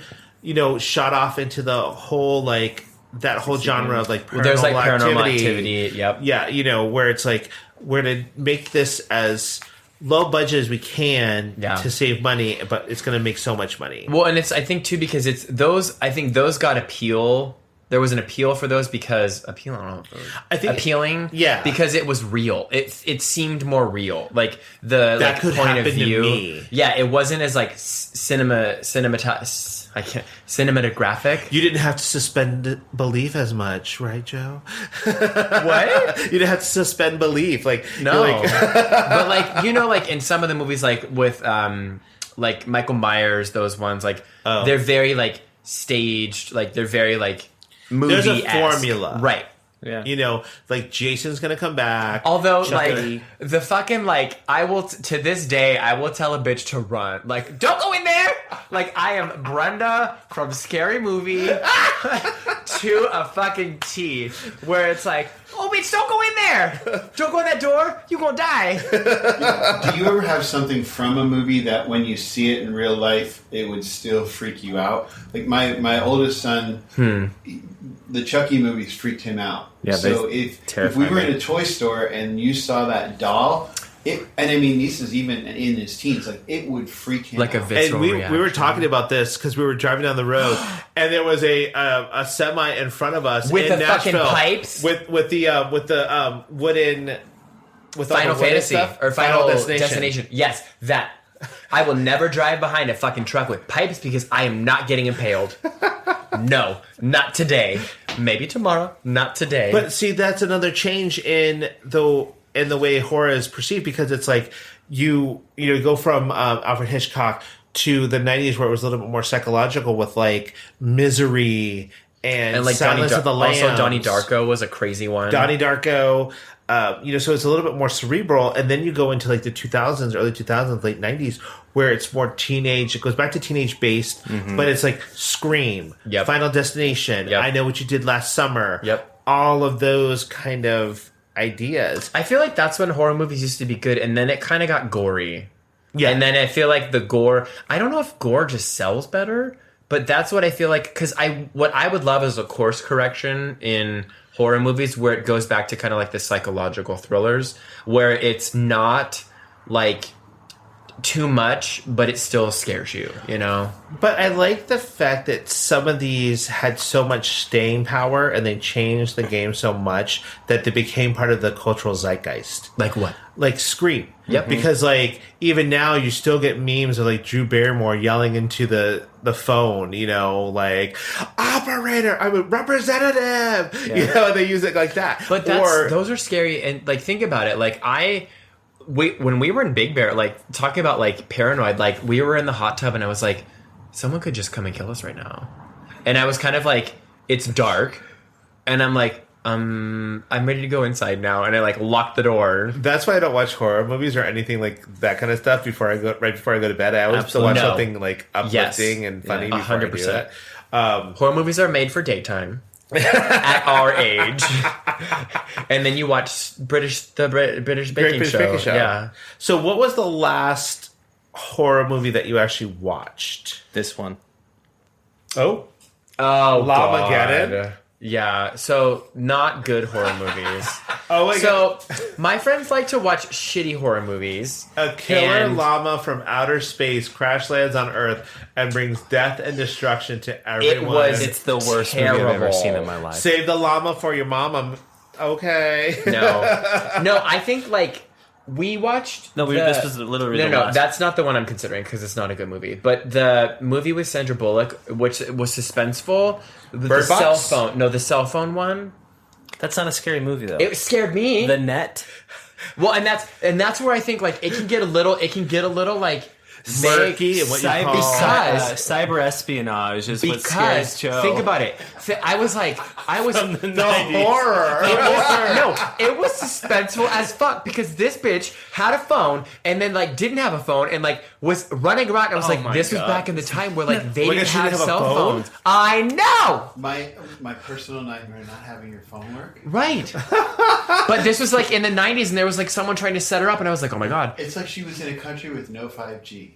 S2: shot off into the whole like that whole genre of like paranormal
S1: there's like paranormal activity. Yep.
S2: Yeah, where it's like we're to make this as low budget as we can to save money, but it's going to make so much money.
S1: Well, and it's I think too because it's those. I think those got appeal. There was an appeal for those because I don't know. I think appealing, because it was real. It seemed more real, like the
S2: that
S1: like
S2: could
S1: point of
S2: happen
S1: view.
S2: To me.
S1: Yeah, it wasn't as like cinematographic.
S2: You didn't have to suspend belief as much, right, Joe?
S1: What?
S2: You didn't have to suspend belief, like
S1: no. But like like in some of the movies, like with like Michael Myers, those ones, like they're very like staged, like they're very like. Movie-esque.
S2: There's a formula.
S1: Right.
S2: Yeah. Like Jason's gonna come back.
S1: Although, like, the fucking, like, I will, to this day, I will tell a bitch to run. Like, don't go in there! Like, I am Brenda from Scary Movie to a fucking T, where it's like, oh, bitch, don't go in there! Don't go in that door, you gonna die.
S4: Do you ever have something from a movie that when you see it in real life, it would still freak you out? Like, my oldest son, the Chucky movies freaked him out.
S3: Yeah,
S4: so if we were in a toy store and you saw that doll, and I mean, this is even in his teens, like it would freak him
S1: like
S4: out.
S1: A visceral
S2: and
S1: reaction.
S2: we were talking about this because we were driving down the road, and there was a semi in front of us
S1: with
S2: in
S1: the
S2: Nashville,
S1: fucking pipes
S2: with the wooden with
S1: Final Fantasy
S2: stuff,
S1: or Final Destination. Yes, that. I will never drive behind a fucking truck with pipes because I am not getting impaled. No, not today. Maybe tomorrow, not today.
S2: But see, that's another change in the way horror is perceived, because it's like you go from Alfred Hitchcock to the 90s where it was a little bit more psychological with like Misery and like Silence of the Lambs.
S1: Also, Donnie Darko was a crazy one.
S2: Donnie Darko. So it's a little bit more cerebral, and then you go into like the 2000s, early 2000s, late 90s, where it's more teenage. It goes back to teenage based, but it's like Scream, Final Destination, I Know What You Did Last Summer, all of those kind of ideas.
S1: I feel like that's when horror movies used to be good, and then it kind of got gory. Yeah, and then I feel like the gore. I don't know if gore just sells better, but that's what I feel like. Because what I would love is a course correction in horror movies where it goes back to kind of like the psychological thrillers where it's not like too much, but it still scares you,
S2: But I like the fact that some of these had so much staying power and they changed the game so much that they became part of the cultural zeitgeist.
S1: Like what?
S2: Like Scream.
S1: Yep.
S2: Because like even now you still get memes of like Drew Barrymore yelling into the phone, like operator, I'm a representative, and they use it like that.
S1: But those are scary. And like, think about it. Like when we were in Big Bear, like talking about like paranoid, like we were in the hot tub and I was like, someone could just come and kill us right now. And I was kind of like, it's dark. And I'm like, I'm ready to go inside now, and I like locked the door.
S2: That's why I don't watch horror movies or anything like that kind of stuff right before I go to bed. I always watch something like uplifting and funny before 100%. I do that.
S1: Horror movies are made for daytime at our age, and then you watch the British Baking Show. Yeah.
S2: So, what was the last horror movie that you actually watched?
S3: This one.
S2: Oh, Llamageddon.
S1: Yeah, so not good horror movies.
S2: Oh my god.
S1: So my friends like to watch shitty horror movies.
S2: A killer llama from outer space crash lands on Earth and brings death and destruction to everyone.
S3: It's the worst movie I've ever seen in my life.
S2: Save the llama for your mama. Okay.
S1: No, I think like we watched.
S3: This was literally
S1: no. That's not the one I'm considering because it's not a good movie. But the movie with Sandra Bullock, which was suspenseful. The cell phone. No, the cell phone one.
S3: That's not a scary movie though.
S1: It scared me.
S3: The Net.
S1: Well, and that's where I think like it can get a little like
S2: murky and what you call
S3: cyber espionage is what scares Joe.
S1: Think about it. I was
S2: from the horror.
S1: It was suspenseful as fuck because this bitch had a phone and then like didn't have a phone and like was running around. And I was was back in the time where like they didn't have cell phones. I know.
S4: My personal nightmare, not having your phone work.
S1: Right. But this was like in the 90s and there was like someone trying to set her up and I was like, oh my god.
S4: It's like she was in a country with no 5G.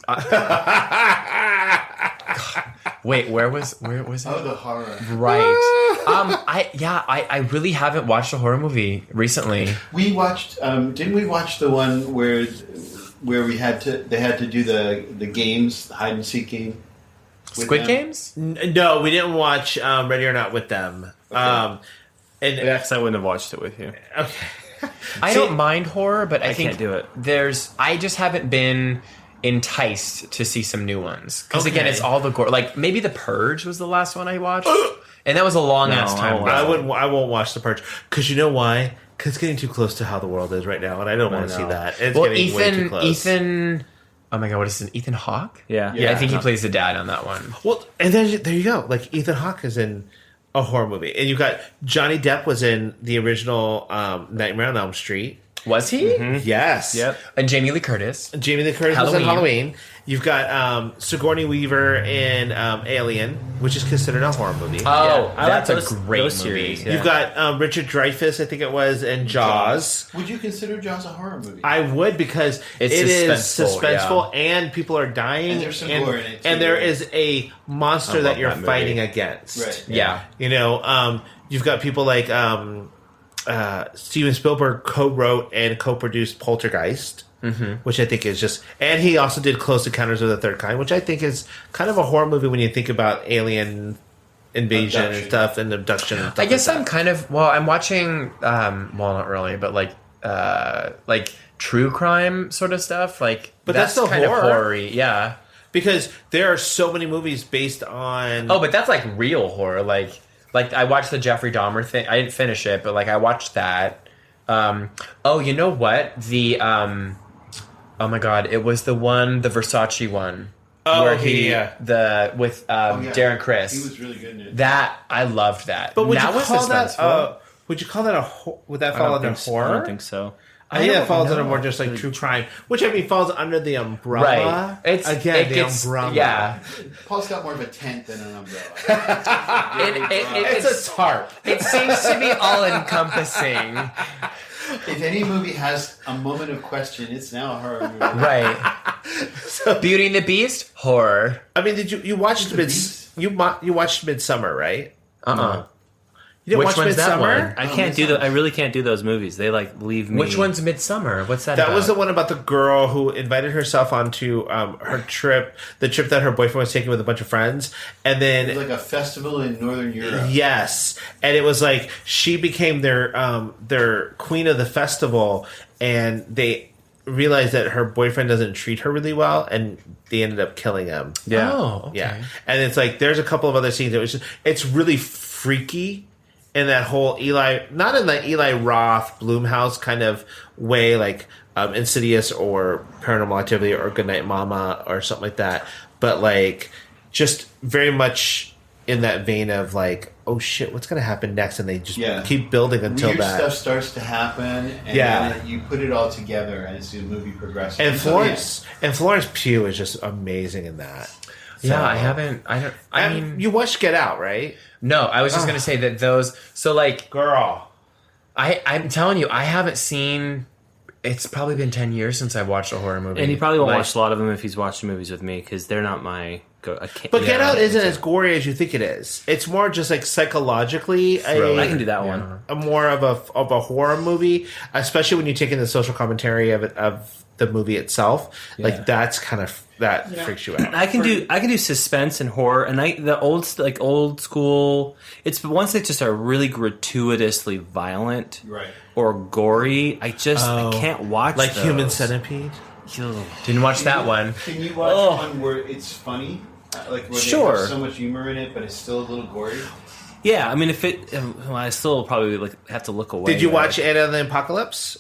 S1: Wait, where was it?
S4: Oh, the horror.
S1: Right. I really haven't watched a horror movie recently.
S4: We watched. Didn't we watch the one where where they had to do the games, the hide and seek game.
S1: Squid Games?
S2: No, we didn't watch Ready or Not with them.
S4: Okay.
S3: Because I wouldn't have watched it with you.
S2: Okay.
S1: I don't mind horror, but I think
S3: can't do it.
S1: I just haven't been enticed to see some new ones. Because again,
S2: Okay.
S1: it's all the gore. Like, maybe The Purge was the last one I watched. And that was a long-ass time ago.
S2: I won't watch The Purge. Because you know why? Because it's getting too close to how the world is right now, and I don't want to see that. It's getting way too close.
S1: Oh my god, what is it? Ethan Hawke?
S3: Yeah.
S1: Yeah, I think he plays the dad on that one.
S2: Well, and then there you go. Like, Ethan Hawke is in a horror movie. And you got Johnny Depp was in the original Nightmare on Elm Street.
S1: Was he?
S2: Mm-hmm. Yes.
S3: Yep.
S1: And Jamie Lee Curtis.
S2: Jamie Lee Curtis was in Halloween. You've got Sigourney Weaver in Alien, which is considered a horror movie.
S1: Oh,
S3: I
S1: that's
S3: like
S1: a great movie.
S3: series. Yeah.
S2: You've got Richard Dreyfuss, I think it was, in Jaws.
S4: Would you consider Jaws a horror movie?
S2: I would, because
S1: It's
S2: it is
S1: suspenseful,
S2: suspenseful and people are dying.
S4: And there's some gore in it, too,
S2: and there
S4: right?
S2: is a monster that you're
S3: that movie.
S2: fighting against.
S4: Right.
S1: Yeah.
S2: You know, you've got people like Steven Spielberg co-wrote and co-produced Poltergeist, which I think is just... And he also did Close Encounters of the Third Kind, which I think is kind of a horror movie when you think about alien invasion
S4: Abduction.
S2: and stuff, and abduction and stuff
S1: I guess
S2: like
S1: I'm
S2: that.
S1: kind of... Well, I'm watching... well, not really, but like true crime sort of stuff. Like,
S2: But that's still
S1: kind
S2: horror.
S1: of horror-y. Yeah.
S2: Because there are so many movies based on...
S1: Oh, but that's like real horror. Like I watched the Jeffrey Dahmer thing. I didn't finish it, but like I watched that. Oh, you know what? The oh my god, it was the Versace one.
S2: Oh,
S1: where
S2: okay,
S1: with
S4: Oh, yeah.
S1: Darren Criss.
S4: He was really good in it.
S1: That I loved that.
S2: But would
S1: that
S2: you
S1: was
S2: call that...
S1: suspenseful.
S2: would you call that would that
S3: I
S2: fall
S3: don't
S2: under
S3: think so.
S2: horror?
S3: I don't think so.
S2: I think that
S1: don't
S2: falls
S1: know.
S2: under more just like true crime, which I mean falls under the umbrella.
S1: Right. It gets,
S2: umbrella.
S1: Yeah.
S4: Paul's got more of a tent than an umbrella.
S2: It's a tarp.
S1: It seems to be all encompassing.
S4: If any movie has a moment of question, it's now a horror movie.
S1: Right. Beauty and the Beast, horror.
S2: I mean, did you watched
S4: The Beast?
S2: you watched Midsummer, right?
S1: Uh-uh.
S2: You didn't
S1: Which
S2: watch
S1: one's that
S2: Midsummer?
S1: one?
S3: I can't do I really can't do those movies. They like leave me.
S1: Which one's Midsummer? What's that
S2: That
S1: about?
S2: was the one about the girl who invited herself onto her trip, the trip that her boyfriend was taking with a bunch of friends, and then
S4: It's like a festival in Northern Europe.
S2: yes, and it was like she became their queen of the festival, and they realized that her boyfriend doesn't treat her really well, and they ended up killing him.
S3: Yeah.
S1: Oh, okay.
S2: Yeah, and it's like there's a couple of other scenes. It's really freaky in that whole not in the Eli Roth Blumhouse kind of way, like Insidious or Paranormal Activity or Goodnight Mama or something like that, but like just very much in that vein of like, oh shit, what's gonna happen next? And they just keep building until
S4: Weird
S2: that
S4: stuff starts to happen, and then you put it all together as the movie progresses.
S2: And Florence Pugh is just amazing in that.
S1: Yeah,
S2: So-
S1: I mean,
S2: you watched Get Out, right?
S1: no, I was just going to say that those, so like,
S2: Girl.
S1: I'm telling you, I haven't seen, it's probably been 10 years since I watched a horror movie.
S3: And he probably won't
S1: Like,
S3: watch a lot of them if he's watching movies with me because they're not my go. I can't,
S2: But Get Out isn't as gory as you think it is. It's more just like psychologically
S3: I can do that one.
S2: a more of a horror movie, especially when you take in the social commentary of the movie itself.
S3: Yeah.
S2: Like that's kind of freaks you out.
S3: I can do suspense and horror, and the old school. It's the ones that just are really gratuitously violent,
S4: Right.
S3: or gory. I can't watch
S2: like
S3: those.
S2: Human Centipede.
S1: Didn't watch that one.
S4: Can you watch one where it's funny? Like where
S3: Sure.
S4: they have so much humor in it, but it's still a little gory?
S3: Yeah, I mean, if it, well, I still probably have to look away.
S2: Did you watch Anna and the Apocalypse?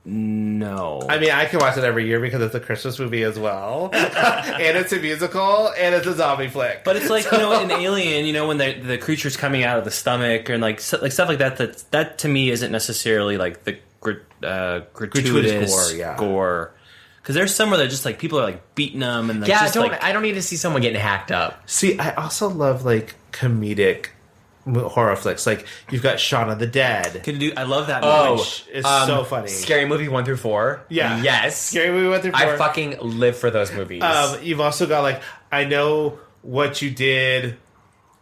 S3: No.
S2: I mean, I can watch it every year because it's a Christmas movie as well, and it's a musical, and it's a zombie flick.
S3: But it's like, in Alien, when the creature's coming out of the stomach and like stuff like that. That to me isn't necessarily like the gratuitous gore. Because there's some where they're just like people are like beating them and like,
S1: I don't need to see someone getting hacked up.
S2: See, I also love like comedic horror flicks. Like you've got Shaun of the Dead.
S3: I love that
S1: Oh,
S3: movie.
S2: It's so funny.
S1: Scary Movie 1 through 4.
S2: Yeah.
S1: Yes.
S2: Scary Movie 1 through 4.
S1: I fucking live for those movies.
S2: You've also got like I Know What You Did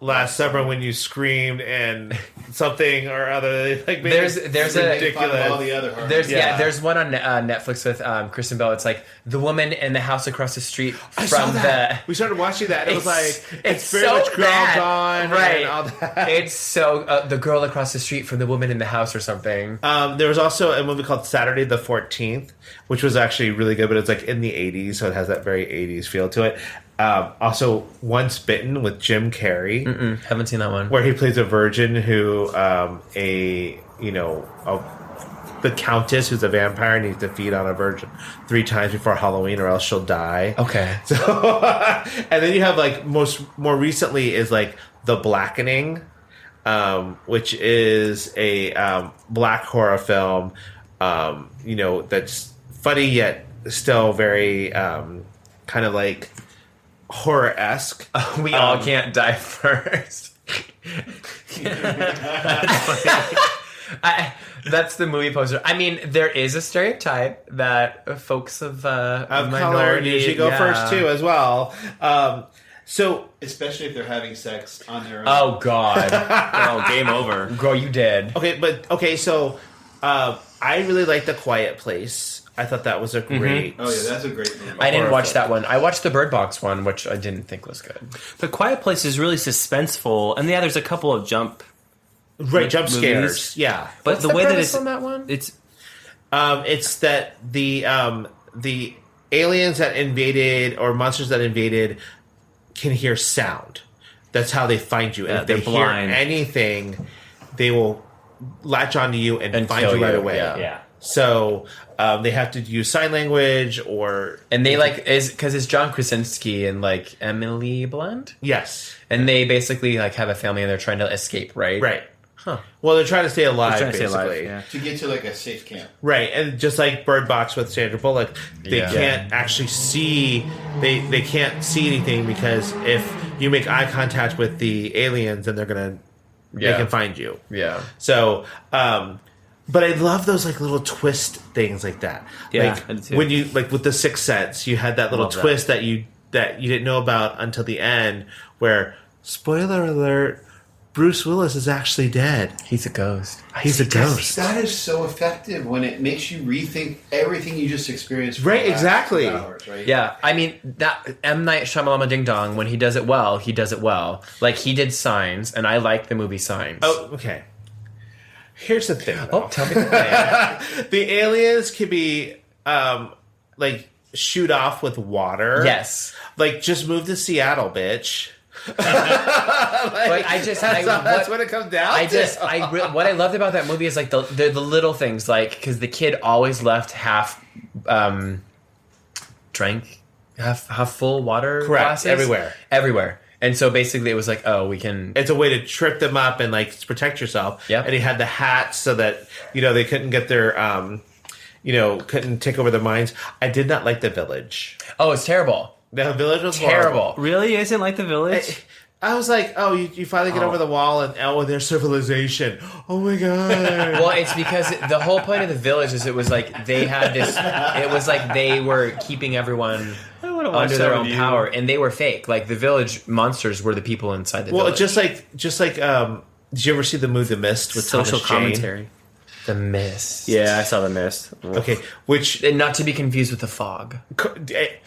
S2: Last Summer when you screamed and something or other. Like
S1: there's a
S2: ridiculous.
S4: All the other horror.
S1: There's one on Netflix with Kristen Bell. It's like the woman in the house across the street from the.
S2: We started watching that. And it was like
S1: it's
S2: very
S1: so
S2: much Girl
S1: bad.
S2: Gone,
S1: right?
S2: And all that.
S1: It's so the girl across the street from the woman in the house or something.
S2: There was also a movie called Saturday the 14th, which was actually really good, but it's like in the 80s, so it has that very 80s feel to it. Also, Once Bitten with Jim Carrey.
S1: Haven't seen that one.
S2: Where he plays a virgin who, the Countess, who's a vampire, needs to feed on a virgin 3 times before Halloween, or else she'll die.
S1: Okay.
S2: So, and then you have like more recently is like The Blackening, which is a black horror film. That's funny yet still very kind of like horror-esque.
S1: We all can't die first. That's the movie poster. I mean, there is a stereotype that folks of
S2: color usually go first too, as well. So,
S4: especially if they're having sex on their own.
S1: Oh God!
S3: Oh, game over,
S1: girl. You did.
S2: So I really like The Quiet Place. I thought that was a great.
S4: Oh yeah, that's a great movie.
S1: I didn't watch that one. I watched the Bird Box one, which I didn't think was good.
S3: The Quiet Place is really suspenseful, and there's a couple of jump
S2: scares.
S3: Movies.
S2: Yeah,
S1: What's
S3: but the
S1: the
S3: way that
S1: premise
S3: it's
S1: on that one,
S2: it's that the aliens that invaded or monsters that invaded can hear sound. That's how they find you, and if they hear anything, they will latch onto you and find you right away.
S3: Yeah.
S2: So they have to use sign language,
S1: and they because it's John Krasinski and like Emily Blunt.
S2: Yes,
S1: and they basically like have a family and they're trying to escape, right?
S2: Right.
S1: Huh.
S2: Well, they're trying to stay alive,
S4: To get to like a safe camp.
S2: Right, and just like Bird Box with Sandra Bullock, they can't actually see. They can't see anything because if you make eye contact with the aliens, then they can find you.
S1: Yeah.
S2: So, but I love those like little twist things like that.
S3: Yeah,
S2: like when you like with The Sixth Sense, you had that little twist that you didn't know about until the end, where spoiler alert. Bruce Willis is actually dead.
S1: He's a ghost.
S2: He's a ghost.
S4: That is so effective when it makes you rethink everything you just experienced. For
S2: right,
S4: the last
S2: exactly.
S4: 2 hours, right?
S1: Yeah, I mean that M. Night Shyamalan Ding Dong. When he does it well, he does it well. Like he did Signs, and I like the movie Signs.
S2: Oh, okay. Here's the thing.
S1: Oh, tell me the thing.
S2: The aliens can be like shoot off with water.
S1: Yes.
S2: Like just move to Seattle, bitch.
S1: But that's
S2: what it comes down to.
S1: What I loved about that movie is like the little things, like because the kid always left half full water glasses everywhere, and so basically it was like, oh, we can.
S2: It's a way to trip them up and like protect yourself.
S1: Yeah,
S2: and he had the hats so that they couldn't get their couldn't take over their minds. I did not like The Village.
S1: Oh, it's terrible.
S2: The Village was
S1: terrible.
S3: Horrible. Really? Isn't like The Village?
S2: I was like, oh, you finally get over the wall and their civilization. Oh my god.
S1: Well, it's because the whole point of The Village is it was like they had this. It was like they were keeping everyone under their own power, and they were fake. Like the Village monsters were the people inside the village.
S2: Well, just like, did you ever see the movie The Mist with
S3: social
S2: Thomas Jane?
S3: commentary?
S1: The Mist.
S3: Yeah, I saw The Mist.
S2: Okay, which
S1: and not to be confused with The Fog.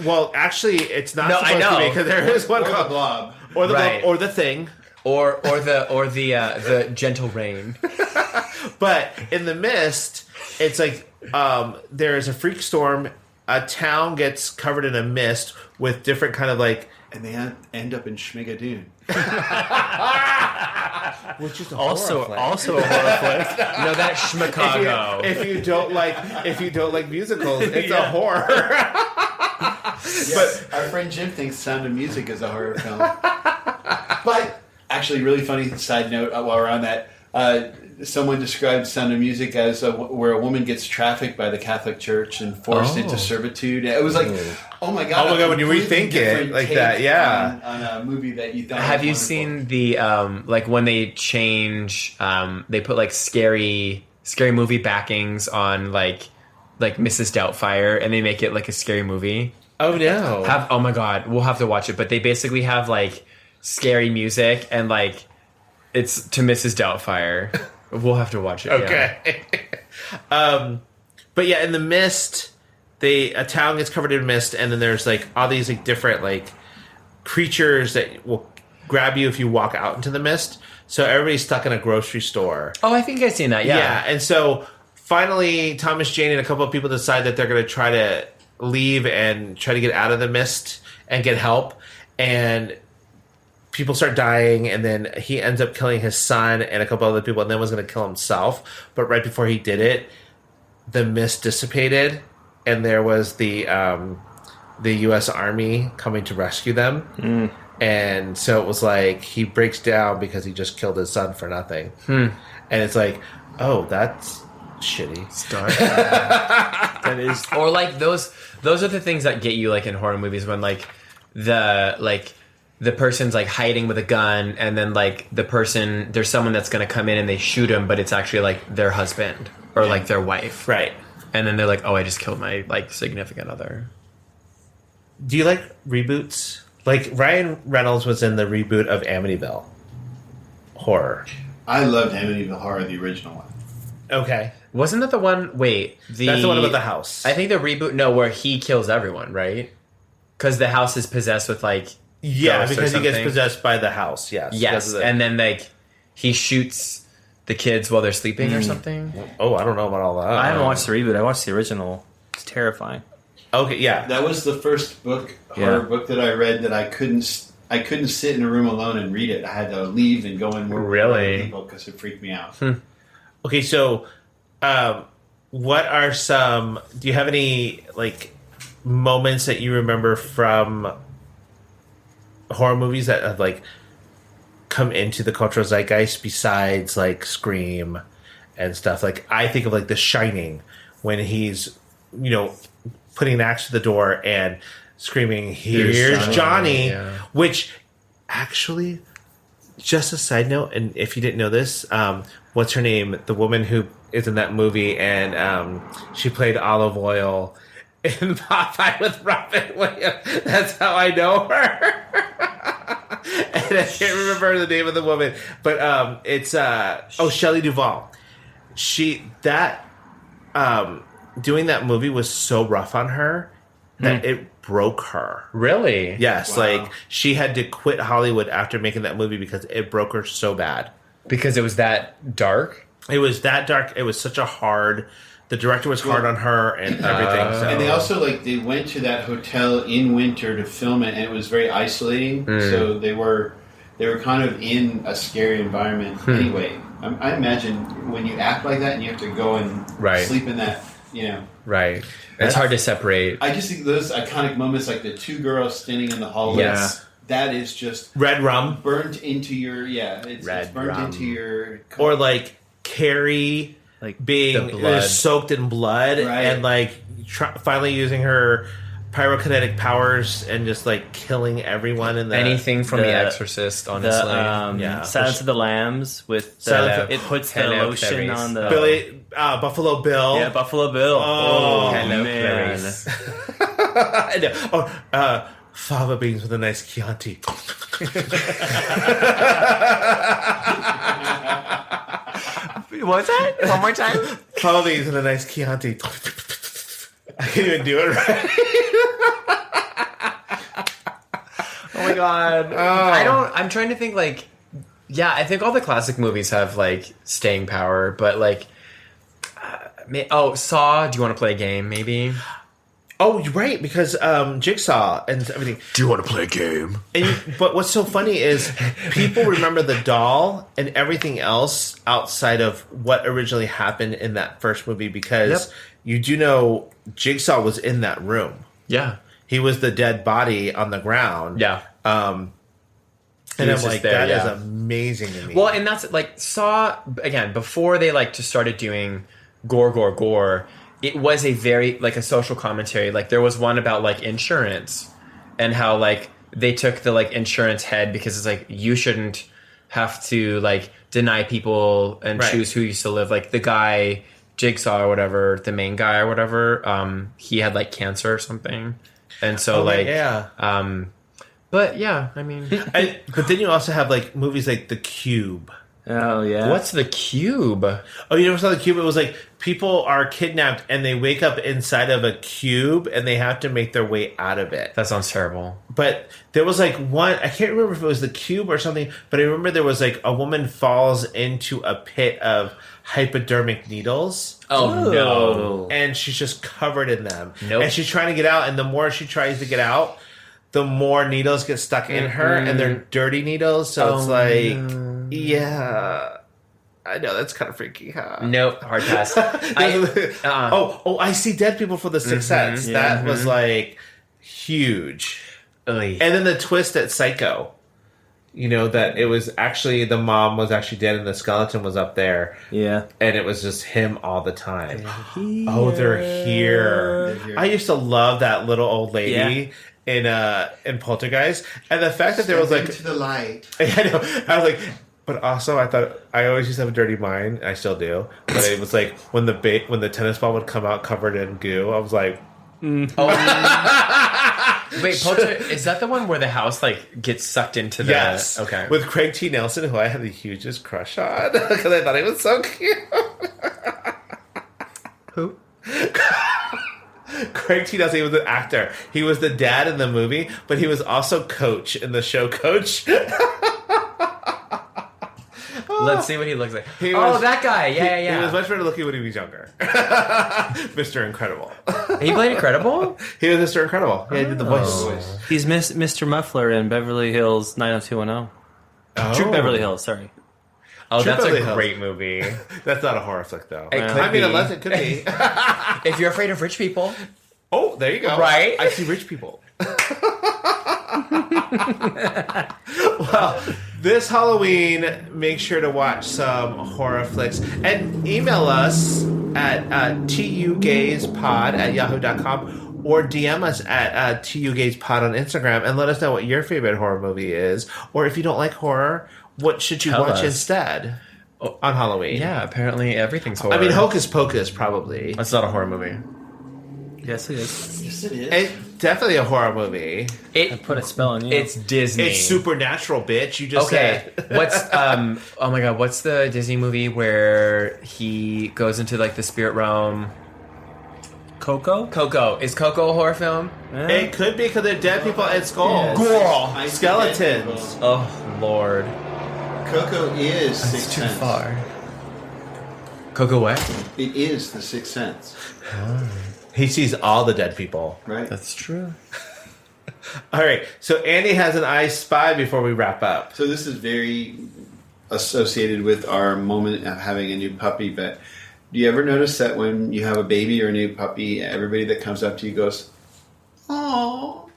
S2: Well, actually, it's not.
S1: No, I know
S2: because there is one called
S4: The Blob,
S2: or the Blob, or The Thing,
S1: or the Gentle Rain.
S2: But in The Mist, it's like there is a freak storm. A town gets covered in a mist with different kind of like,
S4: and they end up in Schmigadoon.
S2: Which is
S3: also a horror flick.
S1: No, that's Schmicago.
S2: If you don't like musicals, it's a horror.
S4: Yes, but our friend Jim thinks Sound of Music is a horror film. But actually, really funny side note while we're on that. Someone described Sound of Music as where a woman gets trafficked by the Catholic Church and forced into servitude. It was like, oh my god!
S2: When you rethink it like that, yeah.
S4: On a movie that you thought.
S1: Have you seen the like when they change? They put like scary movie backings on like Mrs. Doubtfire, and they make it like a scary movie.
S2: Oh no!
S1: Oh my god, we'll have to watch it. But they basically have like scary music, and like it's to Mrs. Doubtfire. We'll have to watch it.
S2: Okay. Yeah. But yeah, in the mist, a town gets covered in mist, and then there's like all these like different like creatures that will grab you if you walk out into the mist. So everybody's stuck in a grocery store.
S1: Oh, I think I've seen that. Yeah.
S2: Yeah, and so finally, Thomas Jane and a couple of people decide that they're going to try to leave and try to get out of the mist and get help. And people start dying, and then he ends up killing his son and a couple other people, and then was going to kill himself. But right before he did it, the mist dissipated, and there was the U.S. Army coming to rescue them. And so it was like he breaks down because he just killed his son for nothing. And it's like, oh, that's shitty.
S1: That is, or like those are the things that get you like in horror movies when like the person's like hiding with a gun, and then like there's someone that's going to come in and they shoot him, but it's actually like their husband or like their wife,
S2: Right.
S1: And then they're like, oh, I just killed my like significant other.
S2: Do you like reboots? Like Ryan Reynolds was in the reboot of Amityville Horror.
S4: I loved Amityville Horror, the original one.
S2: Okay.
S1: Wasn't that the one? Wait,
S2: That's the one about the house.
S1: I think the reboot. Where he kills everyone, right? Because the house is possessed with like ghosts
S2: because
S1: or
S2: he gets
S1: something.
S2: possessed by the house. Yes.
S1: And then like he shoots the kids while they're sleeping or something.
S2: Oh, I don't know about all that.
S3: I haven't watched the reboot. I watched the original. It's terrifying.
S2: Okay, yeah.
S4: That was the first horror book that I read that I couldn't sit in a room alone and read it. I had to leave and go and work with other people because it freaked me out.
S2: Okay, so what are some... Do you have any like moments that you remember from horror movies that have like come into the cultural zeitgeist besides like Scream and stuff? Like I think of like The Shining when he's putting an axe to the door and screaming, "Here's Johnny," which actually, just a side note, and if you didn't know this, what's her name? The woman who is in that movie, and she played Olive Oil in Popeye with Robin Williams. That's how I know her. And I can't remember the name of the woman, but it's Shelley Duvall. Doing that movie was so rough on her that it broke her.
S1: Really?
S2: Yes,
S4: Wow.
S2: like she had to quit Hollywood after making that movie because it broke her so bad.
S1: Because it was that dark?
S2: It was that dark. It was such a hard... The director was hard on her and everything. So.
S4: And they also they went to that hotel in winter to film it, and it was very isolating. So they were kind of in a scary environment anyway. I imagine when you act like that and you have to go and sleep in that,
S1: Right. It's hard to separate.
S4: I just think those iconic moments, like the two girls standing in the hallway.
S1: Yes.
S4: That is just
S2: Red rum.
S4: burnt into your it's burnt into your.
S2: Or like Carrie
S3: Like
S2: being
S1: the blood.
S2: soaked in blood and like finally using her pyrokinetic powers and just like killing everyone in the
S1: Anything from The Exorcist, honestly.
S3: Silence of the Lambs with it puts the lotion on the
S2: Buffalo Bill.
S3: Yeah, Buffalo Bill.
S2: Oh,
S3: man.
S2: I know. Fava beans with a nice Chianti.
S1: What's that? One more time?
S2: Fava beans with a nice Chianti. I can't even do it right.
S1: Oh my god. I'm trying to think like, I think all the classic movies have like staying power, but like, Saw, do you want to play a game maybe?
S2: Oh, you're right, because Jigsaw and everything.
S1: Do you want to play a game?
S2: But what's so funny is people remember the doll and everything else outside of what originally happened in that first movie because you do know Jigsaw was in that room.
S1: Yeah.
S2: He was the dead body on the ground.
S1: Yeah.
S2: And I'm like, that is amazing to me.
S1: Well, and that's like Saw, again, before they like just started doing gore, it was a very like a social commentary. Like there was one about like insurance and how like they took the like insurance head because it's like you shouldn't have to like deny people and choose who used to live. Like the guy Jigsaw or whatever, the main guy or whatever, he had like cancer or something, and so but But yeah, I mean,
S2: but then you also have like movies like The Cube.
S3: Oh yeah.
S1: What's The Cube?
S2: Oh, you never saw The Cube? It was like people are kidnapped and they wake up inside of a cube and they have to make their way out of it.
S1: That sounds terrible.
S2: But there was like one, I can't remember if it was The Cube or something, but I remember there was like a woman falls into a pit of hypodermic needles.
S1: Oh no.
S2: And she's just covered in them.
S1: Nope.
S2: And she's trying to get out, and the more she tries to get out, the more needles get stuck in her, and they're dirty needles, so it's like, yeah. I know, that's kind of freaky, huh?
S1: Nope, hard pass.
S2: I See Dead People for The Sixth Sense. That was like huge.
S1: Oy.
S2: And then the twist at Psycho. You know, that it was actually, the mom was actually dead and the skeleton was up there.
S3: Yeah.
S2: And it was just him all the time. They're here. I used to love that little old lady in Poltergeist. And the fact that there was like...
S4: into the light.
S2: I know. I was like... But also, I thought, I always used to have a dirty mind. I still do. But it was like, when the tennis ball would come out covered in goo, I was like...
S1: Wait, is that the one where the house like gets sucked into the...
S2: Yes.
S1: Okay.
S2: With Craig T. Nelson, who I had the hugest crush on, because I thought he was so cute.
S1: Who?
S2: Craig T. Nelson, he was an actor. He was the dad in the movie, but he was also Coach in the show Coach.
S1: Let's see what he looks like. That guy. Yeah.
S2: He was much better looking when he was younger. Mr. Incredible.
S1: He played Incredible?
S2: He was Mr. Incredible. Yeah, he did the voice.
S3: He's Mr. Muffler in Beverly Hills 90210. True Beverly Hills, sorry.
S1: Oh,
S2: True
S1: that's
S2: Beverly
S1: a
S2: Hills.
S1: great movie.
S2: That's not a horror flick, though.
S1: It could
S2: I mean,
S1: be.
S2: unless it could be.
S1: If you're afraid of rich people.
S2: Oh, there you go.
S1: Right?
S2: I see rich people. Well, this Halloween, make sure to watch some horror flicks and email us at tugayspod@yahoo.com or DM us at tugayspod on Instagram and let us know what your favorite horror movie is, or if you don't like horror, what should you watch instead on Halloween?
S1: Yeah, apparently everything's horror.
S2: I mean, Hocus Pocus probably.
S1: That's not a horror movie.
S3: Yes, it is.
S4: Yes, it is.
S2: It's definitely a horror movie.
S3: I put a spell on you.
S1: It's Disney.
S2: It's supernatural, bitch. You just said.
S1: What's oh my god, what's the Disney movie where he goes into like the spirit realm?
S3: Coco?
S1: Is Coco a horror film?
S2: It could be because they're dead people and skulls.
S1: Girl.
S2: Skeletons.
S1: Oh Lord.
S4: Coco is
S1: That's
S4: Sixth
S1: too
S4: Sense.
S1: far. Coco what?
S4: It is the Sixth Sense.
S2: He sees all the dead people.
S4: Right?
S1: That's true.
S2: All right. So Andy has an I Spy before we wrap up.
S4: So this is very associated with our moment of having a new puppy, but do you ever notice that when you have a baby or a new puppy, everybody that comes up to you goes, "Oh."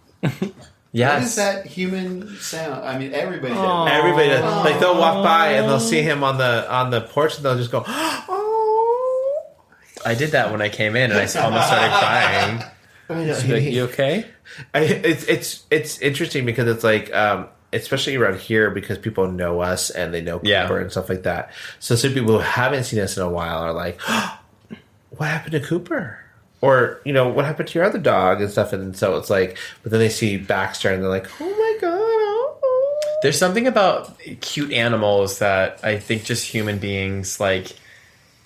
S1: Yes.
S4: What is that human sound? I mean, everybody does.
S3: Aww.
S2: Everybody, like they'll walk by and they'll see him on the porch and they'll just go, "Oh."
S1: I did that when I came in and I almost started crying.
S3: You okay?
S2: It's interesting because it's like, especially around here, because people know us and they know Cooper and stuff like that. So some people who haven't seen us in a while are like, oh, what happened to Cooper? Or, you know, what happened to your other dog and stuff? And so it's like, but then they see Baxter and they're like, oh my God. Oh.
S1: There's something about cute animals that I think just human beings like.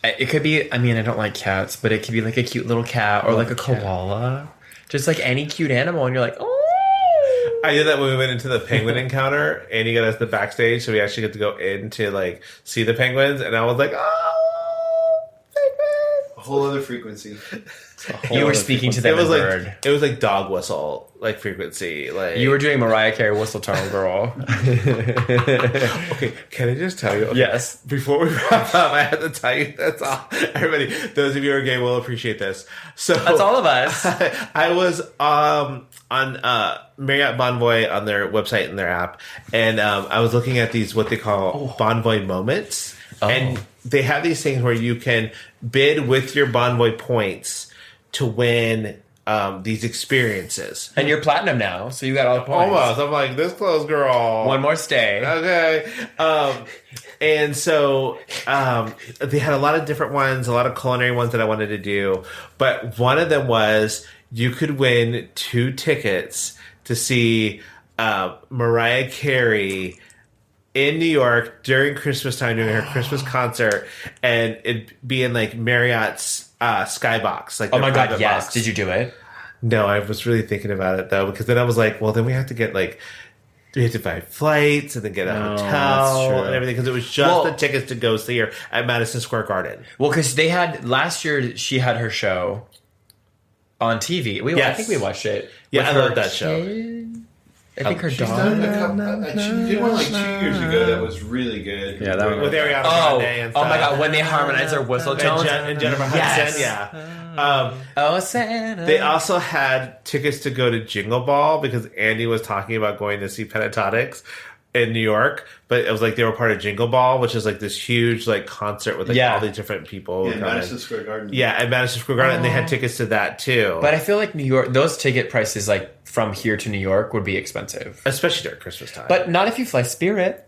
S1: It could be, I mean, I don't like cats, but it could be like a cute little cat or like a koala. Just like any cute animal, and you're like, oh.
S2: I did that when we went into the penguin encounter, and he got us the backstage, so we actually get to go in to like see the penguins, and I was like, oh, penguins.
S4: A whole other frequency.
S1: You were speaking to them in bird.
S2: It was like dog whistle, like frequency. Like
S1: You were doing Mariah Carey whistle tone, girl.
S2: Okay, can I just tell you? Okay,
S1: Yes.
S2: Before we wrap up, I have to tell you, that's all. Everybody, those of you who are gay will appreciate this. So
S1: That's all of us.
S2: I was on Marriott Bonvoy on their website and their app, and I was looking at these what they call Bonvoy moments, and they have these things where you can bid with your Bonvoy points to win these experiences.
S1: And you're platinum now, so you got all the points.
S2: Almost. I'm like, this close, girl.
S1: One more stay.
S2: Okay. And so they had a lot of different ones, a lot of culinary ones that I wanted to do. But one of them was you could win 2 tickets to see Mariah Carey in New York during Christmas time doing her Christmas concert, and it being like Marriott's skybox. Like,
S1: oh my god, yes!
S2: box.
S1: Did you do it?
S2: No, I was really thinking about it though, because then I was like, well, then we have to get like. We have to buy flights and then get a hotel and everything, because it was just the tickets to go see her at Madison Square Garden.
S1: Well, because they had last year, she had her show on TV. I think we watched it.
S2: Yeah, I love that show.
S1: I think her
S4: She's
S1: daughter.
S4: done a couple. She did one like 2 years ago that was really good.
S3: Yeah, that
S2: with Ariana
S1: Oh,
S2: Grande and stuff.
S1: oh my god! When they harmonize their whistle tones
S2: and Jennifer Hudson, yeah.
S1: Oh, Santa.
S2: They also had tickets to go to Jingle Ball because Andy was talking about going to see Pentatonics in New York, but it was like they were part of Jingle Ball, which is like this huge like concert with like all these different people.
S4: Yeah, Madison Square Garden.
S2: Yeah, at Madison Square Garden, and they had tickets to that too.
S1: But I feel like New York, those ticket prices like from here to New York would be expensive,
S2: especially during Christmas time.
S1: But not if you fly Spirit.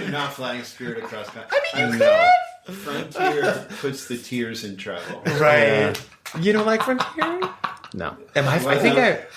S4: Not flying Spirit across country.
S1: I mean, you could.
S4: Frontier puts the tears in travel.
S2: Right.
S1: You don't like Frontier?
S3: No.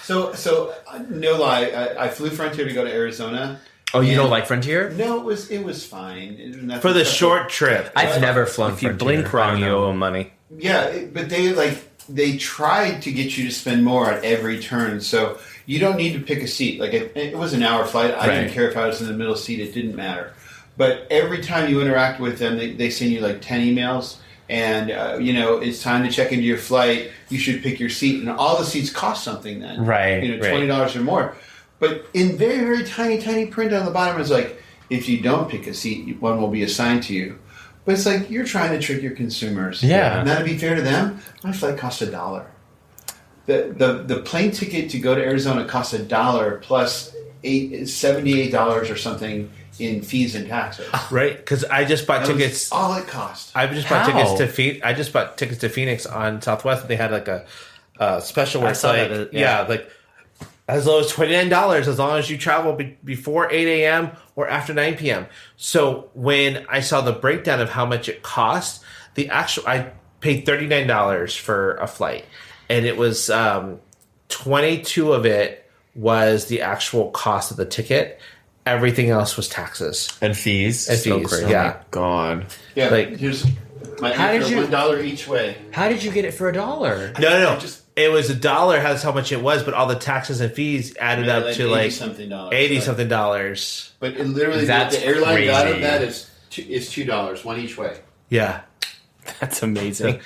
S4: So no lie, I flew Frontier to go to Arizona.
S1: Oh, you don't like Frontier?
S4: No, it was fine. It was nothing
S2: for the
S4: special.
S2: short trip.
S1: I've never flown
S3: If you
S1: Frontier.
S3: blink wrong, you owe them money.
S4: Yeah, but they tried to get you to spend more at every turn, so you don't need to pick a seat. Like it was an hour flight. I didn't care if I was in the middle seat; it didn't matter. But every time you interact with them, they send you like 10 emails, and it's time to check into your flight. You should pick your seat, and all the seats cost something then,
S1: right?
S4: $20 or more. But in very, very tiny print on the bottom, it's like if you don't pick a seat, one will be assigned to you. But it's like you're trying to trick your consumers.
S1: Yeah.
S4: And to be fair to them, my flight costs $1. The plane ticket to go to Arizona costs $1 plus $78 or something in fees and taxes.
S2: Right, because I just bought tickets.
S4: All it cost.
S2: I just bought tickets to Phoenix. I just bought tickets to Phoenix on Southwest. They had like a special where it's like like as low as $29 as long as you travel before 8 a.m. or after 9 p.m. So when I saw the breakdown of how much it cost, I paid $39 for a flight, and it was 22 of it was the actual cost of the ticket. Everything else was taxes
S1: and fees.
S2: So crazy. Yeah.
S1: Oh my god.
S4: Yeah. Here's my $1 each way.
S1: How did you get it for $1?
S2: No. It was $1. That's how much it was, but all the taxes and fees added up to like $80-something.
S4: But it literally, the airline got of that is $2, one each way.
S2: Yeah,
S3: that's amazing.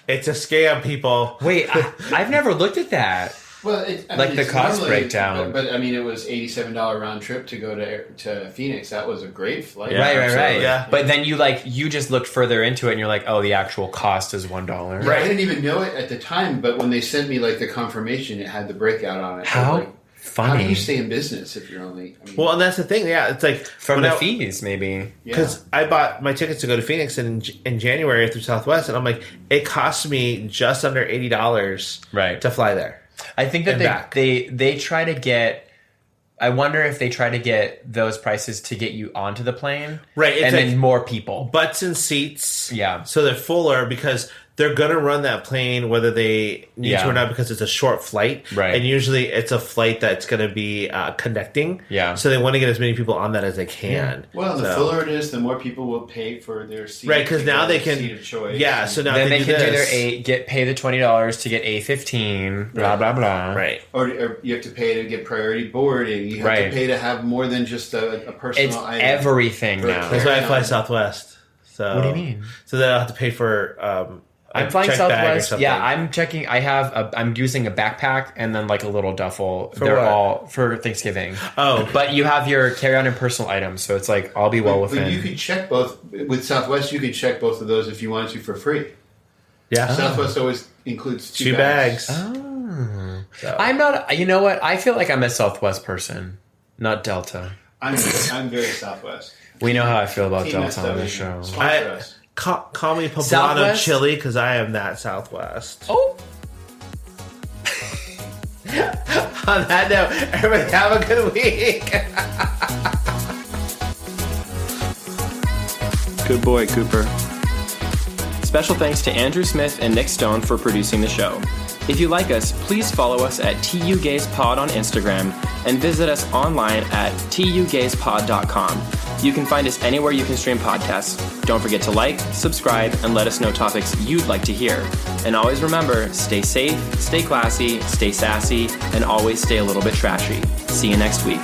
S2: It's a scam, people.
S1: Wait, I've never looked at that.
S4: Well,
S1: the cost breakdown.
S4: But I mean, it was $87 round trip to go to Phoenix. That was a great flight.
S1: Yeah, right. Yeah. But then you just looked further into it, and you're like, oh, the actual cost is $1.
S4: Right. I didn't even know it at the time, but when they sent me like the confirmation, it had the breakout on it.
S1: How funny!
S4: How do you stay in business if you're only?
S2: Well, and that's the thing. Yeah, it's like
S1: from the fees, maybe.
S2: Because I bought my tickets to go to Phoenix in January through Southwest, and I'm like, it cost me just under $80 to fly there.
S1: I think that they try to get. I wonder if they try to get those prices to get you onto the plane,
S2: right? It's
S1: and then more people,
S2: butts and seats,
S1: yeah.
S2: So they're fuller because they're gonna run that plane whether they need to or not because it's a short flight,
S1: right?
S2: And usually it's a flight that's gonna be connecting,
S1: yeah.
S2: So they want to get as many people on that as they can.
S4: Yeah. Well, the fuller it is, the more people will pay for their seat,
S2: right? Because now they can,
S4: seat of choice.
S2: Yeah. So now
S1: then they can do
S2: their
S1: pay the $20 to get A15, blah blah blah,
S2: right?
S4: Or you have to pay to get priority boarding. You have to pay to have more than just a personal item.
S1: Everything now.
S2: That's why I fly Southwest. So
S1: what do you mean?
S2: So then I'll have to pay for.
S1: I'm flying Southwest. Yeah, I'm checking. I'm using a backpack and then like a little duffel. They're all for Thanksgiving.
S2: Oh,
S1: but you have your carry-on and personal items, so it's like I'll be well within.
S4: But you could check both with Southwest. You could check both of those if you wanted to for free.
S2: Yeah,
S4: Southwest always includes
S2: two bags.
S1: Oh, so. I'm not. You know what? I feel like I'm a Southwest person, not Delta.
S4: I'm very Southwest.
S1: We know how I feel about Delta on the show.
S2: Call me Poblano Chili because I am that Southwest.
S1: Oh.
S2: On that note, everybody have a good week.
S5: Good boy, Cooper. Special thanks to Andrew Smith and Nick Stone for producing the show.
S1: If you like us, please follow us at tugayspod on Instagram and visit us online at tugayspod.com. You can find us anywhere you can stream podcasts. Don't forget to like, subscribe, and let us know topics you'd like to hear. And always remember, stay safe, stay classy, stay sassy, and always stay a little bit trashy. See you next week.